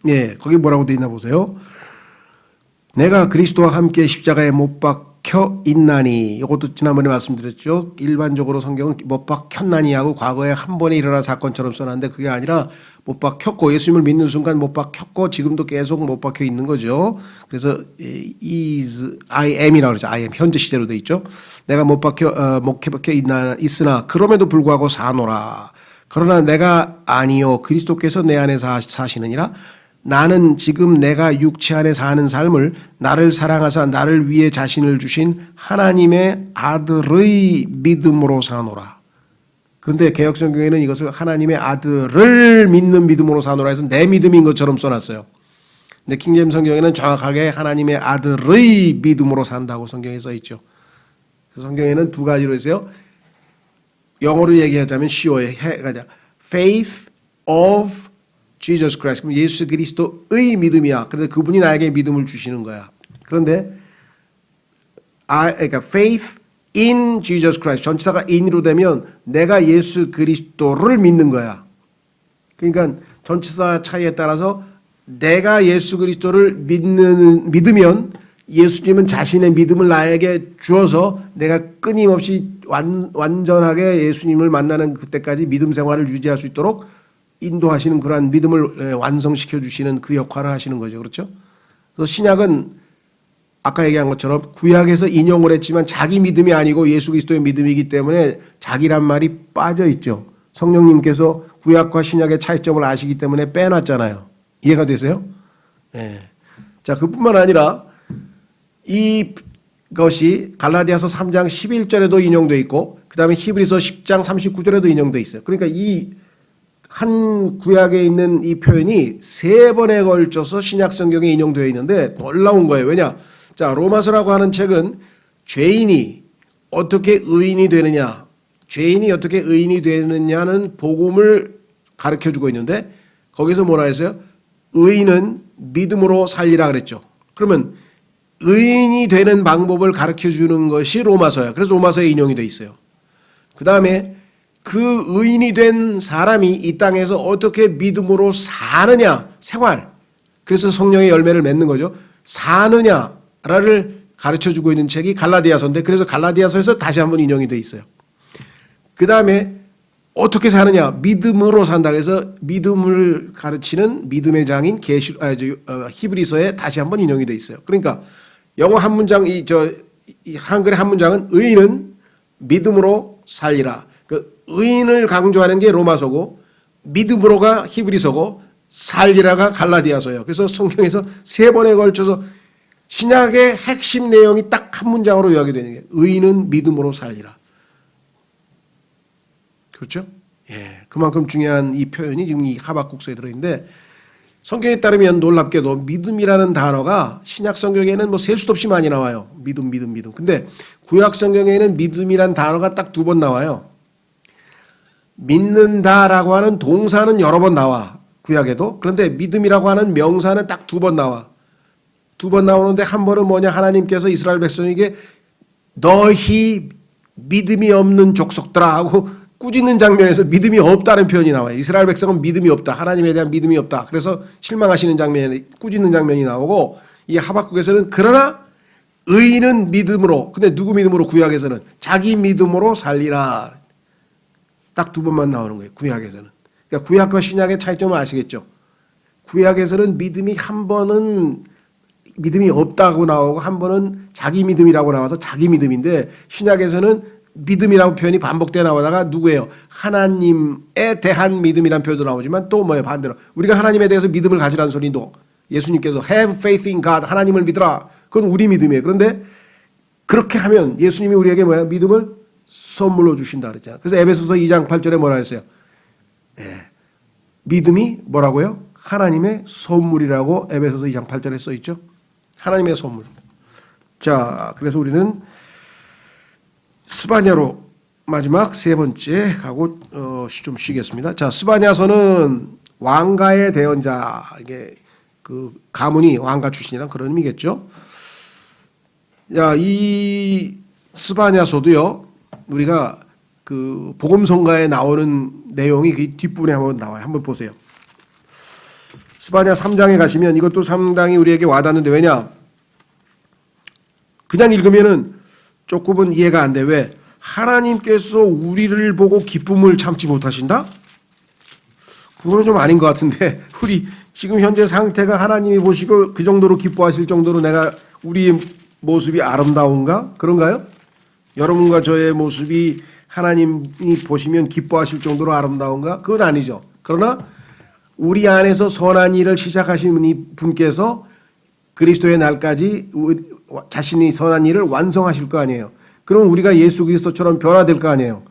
[SPEAKER 1] 예, 거기 뭐라고 돼 있나 보세요. 내가 그리스도와 함께 십자가에 못 박혀 있나니. 이것도 지난번에 말씀드렸죠. 일반적으로 성경은 못 박혔나니 하고 과거에 한 번에 일어난 사건처럼 써놨는데 그게 아니라 못 박혔고 예수님을 믿는 순간 못 박혔고 지금도 계속 못 박혀 있는 거죠. 그래서 I am이라고 그러죠. I am 현재 시제로 돼 있죠. 내가 못 박혀 있으나 그럼에도 불구하고 사노라. 그러나 내가 아니요 그리스도께서 내 안에 사시느니라. 나는 지금 내가 육체 안에 사는 삶을 나를 사랑하사 나를 위해 자신을 주신 하나님의 아들의 믿음으로 사노라. 그런데 개역성경에는 이것을 하나님의 아들을 믿는 믿음으로 사노라 해서 내 믿음인 것처럼 써놨어요. 근데 킹제임스 성경에는 정확하게 하나님의 아들의 믿음으로 산다고 성경에 써 있죠. 그래서 성경에는 두 가지로 있어요. 영어로 얘기하자면 쉬워요. Faith of Jesus Christ. 그럼 예수 그리스도의 믿음이야. 그런데 그분이 나에게 믿음을 주시는 거야. 그런데 그러니까 faith in Jesus Christ. 전치사가 in으로 되면 내가 예수 그리스도를 믿는 거야. 그러니까 전치사 차이에 따라서 내가 예수 그리스도를 믿으면 예수님은 자신의 믿음을 나에게 주어서 내가 끊임없이 완전하게 예수님을 만나는 그때까지 믿음 생활을 유지할 수 있도록 인도하시는 그러한 믿음을 완성시켜 주시는 그 역할을 하시는 거죠. 그렇죠? 그래서 신약은 아까 얘기한 것처럼 구약에서 인용을 했지만 자기 믿음이 아니고 예수 그리스도의 믿음이기 때문에 자기란 말이 빠져 있죠. 성령님께서 구약과 신약의 차이점을 아시기 때문에 빼놨잖아요. 이해가 되세요? 네. 자, 그뿐만 아니라 이것이 갈라디아서 3장 11절에도 인용되어 있고 그 다음에 히브리서 10장 39절에도 인용되어 있어요. 그러니까 이 한 구약에 있는 이 표현이 세 번에 걸쳐서 신약 성경에 인용되어 있는데 놀라운 거예요. 왜냐? 자, 로마서라고 하는 책은 죄인이 어떻게 의인이 되느냐, 죄인이 어떻게 의인이 되느냐는 복음을 가르쳐주고 있는데 거기서 뭐라 했어요? 의인은 믿음으로 살리라 그랬죠. 그러면 의인이 되는 방법을 가르쳐주는 것이 로마서예요. 그래서 로마서에 인용이 되어 있어요. 그 다음에 그 의인이 된 사람이 이 땅에서 어떻게 믿음으로 사느냐, 생활. 그래서 성령의 열매를 맺는 거죠. 사느냐를 가르쳐주고 있는 책이 갈라디아서인데 그래서 갈라디아서에서 다시 한번 인용이 되어 있어요. 그 다음에 어떻게 사느냐? 믿음으로 산다. 그래서 믿음을 가르치는 믿음의 장인 히브리서에 다시 한번 인용이 돼 있어요. 그러니까 영어 한 문장 이 한글의 한 문장은 의인은 믿음으로 살리라. 그 의인을 강조하는 게 로마서고 믿음으로가 히브리서고 살리라가 갈라디아서예요. 그래서 성경에서 세 번에 걸쳐서 신약의 핵심 내용이 딱 한 문장으로 요약이 되는 게 의인은 믿음으로 살리라. 그렇죠? 예, 그만큼 중요한 이 표현이 지금 이 하박국서에 들어있는데 성경에 따르면 놀랍게도 믿음이라는 단어가 신약 성경에는 뭐 셀 수도 없이 많이 나와요. 믿음. 근데 구약 성경에는 믿음이란 단어가 딱 2번 나와요. 믿는다라고 하는 동사는 여러 번 나와. 구약에도. 그런데 믿음이라고 하는 명사는 딱 2번 나와. 2번 나오는데 한 번은 뭐냐? 하나님께서 이스라엘 백성에게 너희 믿음이 없는 족속들아 하고 꾸짖는 장면에서 믿음이 없다는 표현이 나와요. 이스라엘 백성은 믿음이 없다. 하나님에 대한 믿음이 없다. 그래서 실망하시는 장면에 꾸짖는 장면이 나오고 이 하박국에서는 그러나 의인은 믿음으로. 근데 누구 믿음으로? 구약에서는 자기 믿음으로 살리라. 딱 2번만 나오는 거예요. 구약에서는. 그러니까 구약과 신약의 차이점을 아시겠죠? 구약에서는 믿음이 한 번은 믿음이 없다고 나오고 한 번은 자기 믿음이라고 나와서 자기 믿음인데 신약에서는 믿음이라고 표현이 반복되어 나오다가 누구예요? 하나님에 대한 믿음이라는 표현도 나오지만 또 뭐예요? 반대로 우리가 하나님에 대해서 믿음을 가지라는 소리도 예수님께서 have faith in God 하나님을 믿으라. 그건 우리 믿음이에요. 그런데 그렇게 하면 예수님이 우리에게 뭐야? 믿음을 선물로 주신다 그랬잖아요. 그래서 에베소서 2장 8절에 뭐라 했어요? 예. 믿음이 뭐라고요? 하나님의 선물이라고 에베소서 2장 8절에 써 있죠. 하나님의 선물. 자, 그래서 우리는 스바냐로 마지막 세 번째 가고 좀 쉬겠습니다. 자, 스바냐서는 왕가의 대언자. 이게 그 가문이 왕가 출신이란 그런 의미겠죠. 야, 이 스바냐서도요. 우리가 그 복음성가에 나오는 내용이 그 뒷부분에 한번 나와요. 한번 보세요. 스바냐 3장에 가시면 이것도 상당히 우리에게 와닿는데 왜냐? 그냥 읽으면은 조금은 이해가 안 돼. 왜? 하나님께서 우리를 보고 기쁨을 참지 못하신다? 그거는 좀 아닌 것 같은데 우리 지금 현재 상태가 하나님이 보시고 그 정도로 기뻐하실 정도로 내가 우리 모습이 아름다운가? 그런가요? 여러분과 저의 모습이 하나님이 보시면 기뻐하실 정도로 아름다운가? 그건 아니죠. 그러나 우리 안에서 선한 일을 시작하신 이 분께서 그리스도의 날까지 자신이 선한 일을 완성하실 거 아니에요. 그럼 우리가 예수 그리스도처럼 변화될 거 아니에요.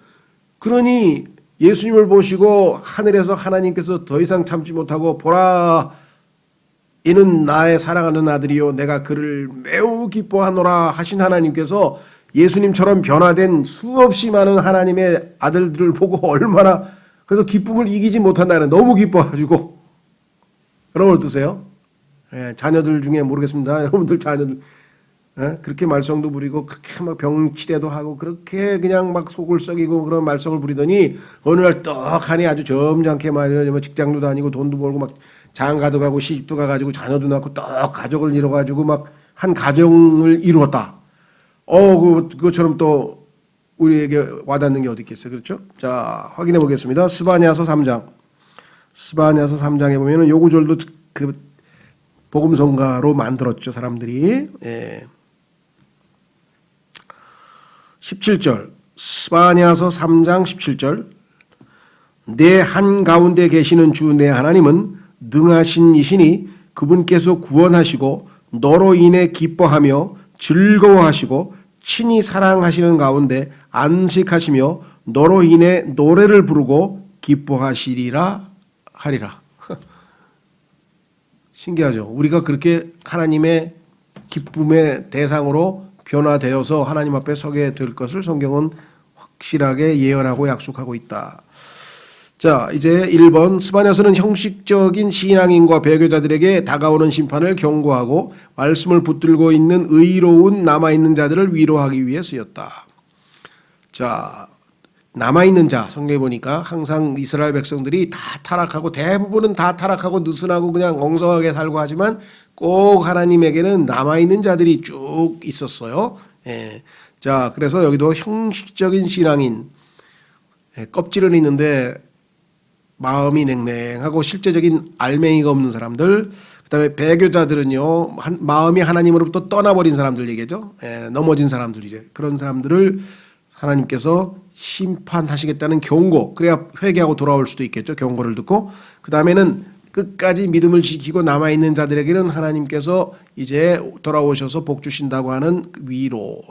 [SPEAKER 1] 그러니 예수님을 보시고 하늘에서 하나님께서 더 이상 참지 못하고 보라 이는 나의 사랑하는 아들이요 내가 그를 매우 기뻐하노라 하신 하나님께서 예수님처럼 변화된 수없이 많은 하나님의 아들들을 보고 얼마나 그래서 기쁨을 이기지 못한다는 너무 기뻐가지고 여러분 어떠세요? 예, 자녀들 중에 모르겠습니다. 여러분들 자녀들 예, 그렇게 말썽도 부리고 그렇게 막 병치레도 하고 그렇게 그냥 막 속을 썩이고 그런 말썽을 부리더니 어느 날 떡하니 아주 점잖게 말이야 직장도 다니고 돈도 벌고 막 장가도 가고 시집도 가가지고 자녀도 낳고 떡 가족을 이뤄가지고 막 한 가정을 이루었다. 그것처럼 또 우리에게 와닿는 게 어디 있겠어요, 그렇죠? 자, 확인해 보겠습니다. 스바냐서 3장. 스바냐서 3장에 보면은 요 구절도 그 복음성가로 만들었죠, 사람들이. 예. 17절. 스바냐서 3장 17절. 내 한가운데 계시는 주 내 하나님은 능하신 이시니 그분께서 구원하시고 너로 인해 기뻐하며 즐거워하시고 친히 사랑하시는 가운데 안식하시며 너로 인해 노래를 부르고 기뻐하시리라 하리라. 신기하죠. 우리가 그렇게 하나님의 기쁨의 대상으로 변화되어서 하나님 앞에 서게 될 것을 성경은 확실하게 예언하고 약속하고 있다. 자, 이제 1번 스바냐서는 형식적인 신앙인과 배교자들에게 다가오는 심판을 경고하고 말씀을 붙들고 있는 의로운 남아있는 자들을 위로하기 위해 쓰였다. 자, 남아있는 자 성경에 보니까 항상 이스라엘 백성들이 다 타락하고 대부분은 다 타락하고 느슨하고 그냥 엉성하게 살고 하지만 꼭 하나님에게는 남아있는 자들이 쭉 있었어요. 예. 자, 그래서 여기도 형식적인 신앙인 껍질은 있는데 마음이 냉랭하고 실제적인 알맹이가 없는 사람들, 그다음에 배교자들은요 마음이 하나님으로부터 떠나버린 사람들 얘기죠. 넘어진 사람들, 이제 그런 사람들을 하나님께서 심판하시겠다는 경고, 그래야 회개하고 돌아올 수도 있겠죠. 경고를 듣고 그 다음에는 끝까지 믿음을 지키고 남아있는 자들에게는 하나님께서 이제 돌아오셔서 복 주신다고 하는 위로.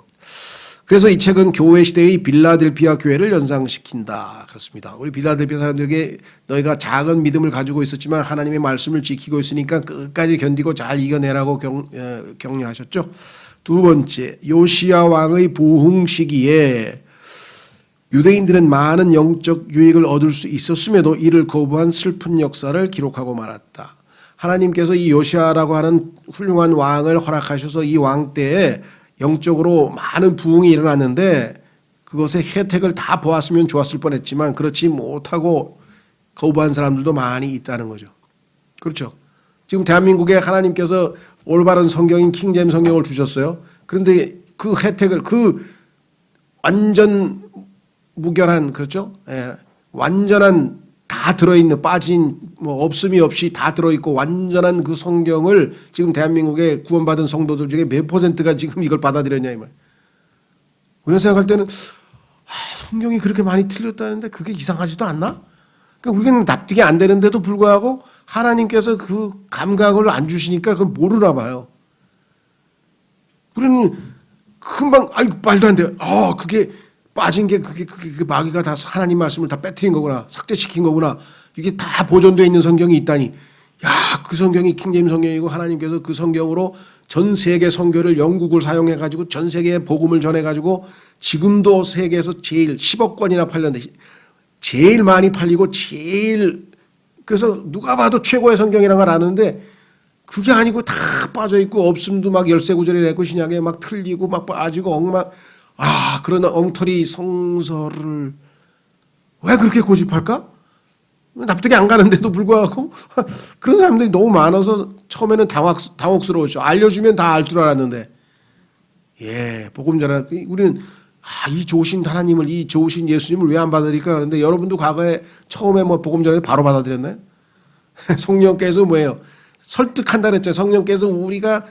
[SPEAKER 1] 그래서 이 책은 교회 시대의 빌라델피아 교회를 연상시킨다. 그렇습니다. 우리 빌라델피아 사람들에게 너희가 작은 믿음을 가지고 있었지만 하나님의 말씀을 지키고 있으니까 끝까지 견디고 잘 이겨내라고 격려하셨죠. 두 번째, 요시야 왕의 부흥 시기에 유대인들은 많은 영적 유익을 얻을 수 있었음에도 이를 거부한 슬픈 역사를 기록하고 말았다. 하나님께서 이 요시야라고 하는 훌륭한 왕을 허락하셔서 이 왕 때에 영적으로 많은 부흥이 일어났는데 그것의 혜택을 다 보았으면 좋았을 뻔했지만 그렇지 못하고 거부한 사람들도 많이 있다는 거죠. 그렇죠. 지금 대한민국에 하나님께서 올바른 성경인 킹제임스 성경을 주셨어요. 그런데 그 혜택을, 그 완전 무결한, 그렇죠? 완전한 다 들어있는, 빠진 뭐 없음이 없이 다 들어있고 완전한 그 성경을 지금 대한민국에 구원받은 성도들 중에 몇 %가 지금 이걸 받아들였냐 이 말. 우리가 생각할 때는 성경이 그렇게 많이 틀렸다는데 그게 이상하지도 않나? 그러니까 우리는 납득이 안 되는데도 불구하고 하나님께서 그 감각을 안 주시니까 그걸 모르나 봐요. 우리는 금방 아이고 말도 안 돼. 그게 빠진 게 그게 마귀가 다 하나님 말씀을 다 빼뜨린 거구나. 삭제시킨 거구나. 이게 다 보존되어 있는 성경이 있다니. 야, 그 성경이 킹제임스 성경이고 하나님께서 그 성경으로 전 세계 선교를 영국을 사용해 가지고 전 세계에 복음을 전해 가지고 지금도 세계에서 제일 10억 권이나 팔렸는데 제일 많이 팔리고 제일, 그래서 누가 봐도 최고의 성경이라는 걸 아는데 그게 아니고 다 빠져 있고 없음도 막 열쇠구절이 내고 신약에 막 틀리고 막 빠지고 그런 엉터리 성서를 왜 그렇게 고집할까? 납득이 안 가는데도 불구하고 그런 사람들이 너무 많아서 처음에는 당혹스러웠죠. 알려주면 다 알 줄 알았는데, 복음 전하 우리는 이 좋으신 하나님을, 이 좋으신 예수님을 왜 안 받아들일까? 그런데 여러분도 과거에 처음에 뭐 복음 전에 바로 받아들였나요? 성령께서 뭐예요? 설득한다 그랬잖아요. 성령께서 우리가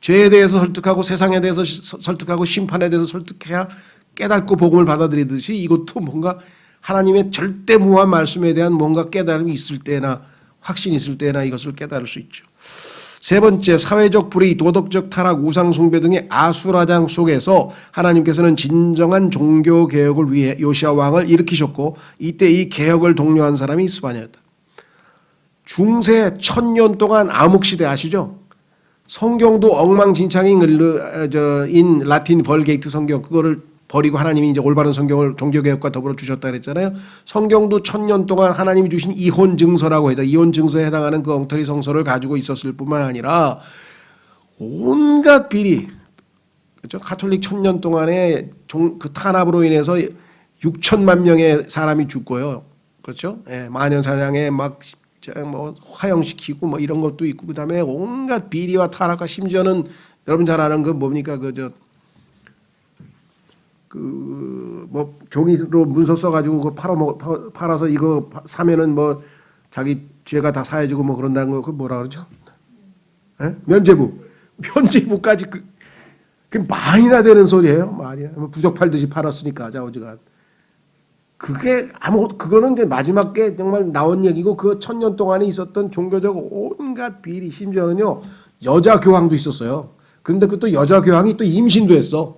[SPEAKER 1] 죄에 대해서 설득하고 세상에 대해서 설득하고 심판에 대해서 설득해야 깨닫고 복음을 받아들이듯이 이것도 뭔가 하나님의 절대무한 말씀에 대한 뭔가 깨달음이 있을 때나 확신이 있을 때나 이것을 깨달을 수 있죠. 세 번째, 사회적 불의, 도덕적 타락, 우상숭배 등의 아수라장 속에서 하나님께서는 진정한 종교개혁을 위해 요시야 왕을 일으키셨고 이때 이 개혁을 독려한 사람이 스바냐였다. 중세 1000년 동안 암흑시대 아시죠? 성경도 엉망진창인 라틴 벌게이트 성경, 그거를 버리고 하나님이 이제 올바른 성경을 종교개혁과 더불어 주셨다 그랬잖아요. 성경도 1000년 동안 하나님이 주신 이혼 증서라고 해서 이혼 증서에 해당하는 그 엉터리 성서를 가지고 있었을 뿐만 아니라 온갖 비리, 그렇죠? 카톨릭 1000년 동안에 그 탄압으로 인해서 6천만 명의 사람이 죽고요. 그렇죠? 만연 사냥에 막 뭐 화형시키고 뭐 이런 것도 있고, 그다음에 온갖 비리와 타락과 심지어는 여러분 잘 아는 그 뭡니까 뭐 종이로 문서 써가지고 그 팔아서 이거 사면은 뭐 자기 죄가 다 사해지고 뭐 그런다는 거, 그 뭐라 그러죠? 면죄부까지 그 많이나 되는 소리예요. 많이 부적 팔듯이 팔았으니까 좌우지간. 그거는 이제 마지막 게 정말 나온 얘기고, 그 1000년 동안에 있었던 종교적 온갖 비리, 심지어는요 여자 교황도 있었어요. 근데 그것도 여자 교황이 또 임신도 했어.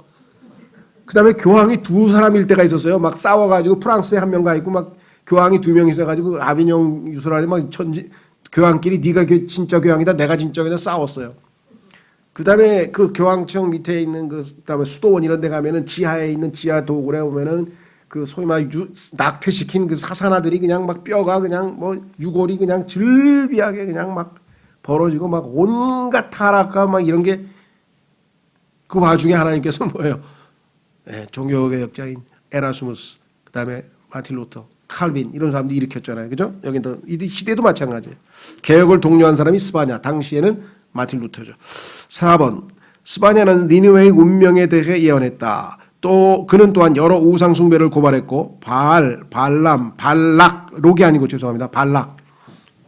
[SPEAKER 1] 그다음에 교황이 두 사람일 때가 있었어요. 막 싸워가지고 프랑스에 한 명 가 있고 막 교황이 2명 있어가지고 아비뇽 유술하니 막 교황끼리 네가 진짜 교황이다 내가 진짜 교황이다 싸웠어요. 그다음에 그 교황청 밑에 있는 그다음에 수도원 이런 데 가면은 지하에 있는 지하 도굴에 보면은 그 소위 말 낙태시킨 그 사사나들이 그냥 막 뼈가 그냥 뭐 유골이 그냥 즐비하게 그냥 막 벌어지고 막 온갖 타락과 막 이런 게, 그 와중에 하나님께서 뭐예요? 종교개혁자인 에라스무스, 그다음에 마틴 루터, 칼빈 이런 사람들이 일으켰잖아요. 그죠? 여기도 이 시대도 마찬가지예요. 개혁을 독려한 사람이 스바냐, 당시에는 마틴 루터죠. 4번, 스바냐는 니느웨의 운명에 대해 예언했다. 또 그는 또한 여러 우상 숭배를 고발했고 바알, 발람, 발락, 록이 아니고 죄송합니다. 발락.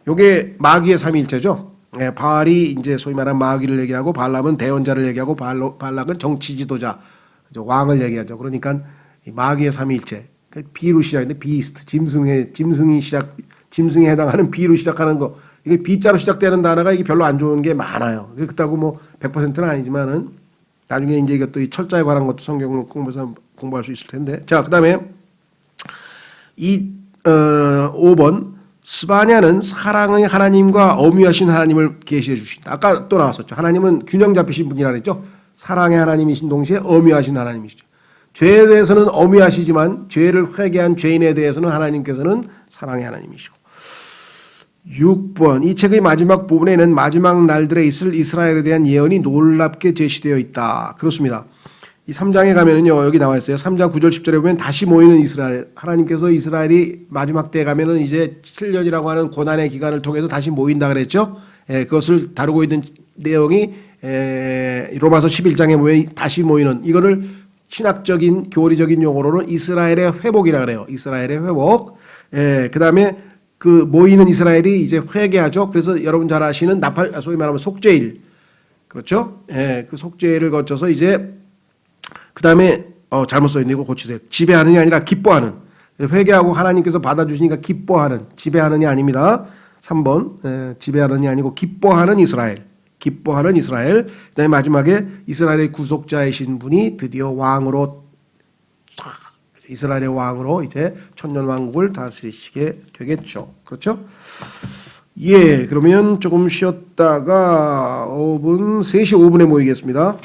[SPEAKER 1] 요게 마귀의 삼위일체죠. 예, 바알이 이제 소위 말하는 마귀를 얘기하고 발람은 대언자를 얘기하고 발락은 정치 지도자, 왕을 얘기하죠. 그러니까 이 마귀의 삼위일체. 비로 시작인데 비스트 짐승에 해당하는 비로 시작하는 거 이게 비자로 시작되는 단어가 이게 별로 안 좋은 게 많아요. 그렇다고 뭐 100%는 아니지만은 나중에 이제 이것도 이 철자에 관한 것도 성경을 공부해서 공부할 수 있을 텐데 자 그다음에 5번 스바냐는 사랑의 하나님과 엄위하신 하나님을 계시해 주신다. 아까 또 나왔었죠. 하나님은 균형 잡히신 분이라 그랬죠. 사랑의 하나님이신 동시에 엄위하신 하나님이시죠. 죄에 대해서는 엄위하시지만 죄를 회개한 죄인에 대해서는 하나님께서는 사랑의 하나님이시고 6번 이 책의 마지막 부분에는 마지막 날들에 있을 이스라엘에 대한 예언이 놀랍게 제시되어 있다. 그렇습니다. 이 3장에 가면은요 여기 나와 있어요. 3장 9절 10절에 보면 다시 모이는 이스라엘 하나님께서 이스라엘이 마지막 때에 가면은 이제 7년이라고 하는 고난의 기간을 통해서 다시 모인다 그랬죠. 그것을 다루고 있는 내용이 로마서 11장에 보면 다시 모이는 이거를 신학적인 교리적인 용어로는 이스라엘의 회복이라 그래요. 이스라엘의 회복. 그 다음에 그 모이는 이스라엘이 이제 회개하죠. 그래서 여러분 잘 아시는 나팔, 소위 말하면 속죄일. 그렇죠? 그 속죄일을 거쳐서 이제 그 다음에 잘못 써있네. 이거 고치세요. 지배하느냐 아니라 기뻐하는. 회개하고 하나님께서 받아주시니까 기뻐하는. 지배하느냐 아닙니다. 3번. 지배하느냐 아니고 기뻐하는 이스라엘. 기뻐하는 이스라엘. 그다음에 마지막에 이스라엘의 구속자이신 분이 드디어 왕으로 이스라엘의 왕으로 이제 천년 왕국을 다스리시게 되겠죠. 그렇죠? 예, 그러면 조금 쉬었다가 3시 5분에 모이겠습니다.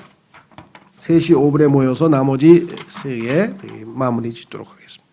[SPEAKER 1] 3시 5분에 모여서 나머지 3개 마무리 짓도록 하겠습니다.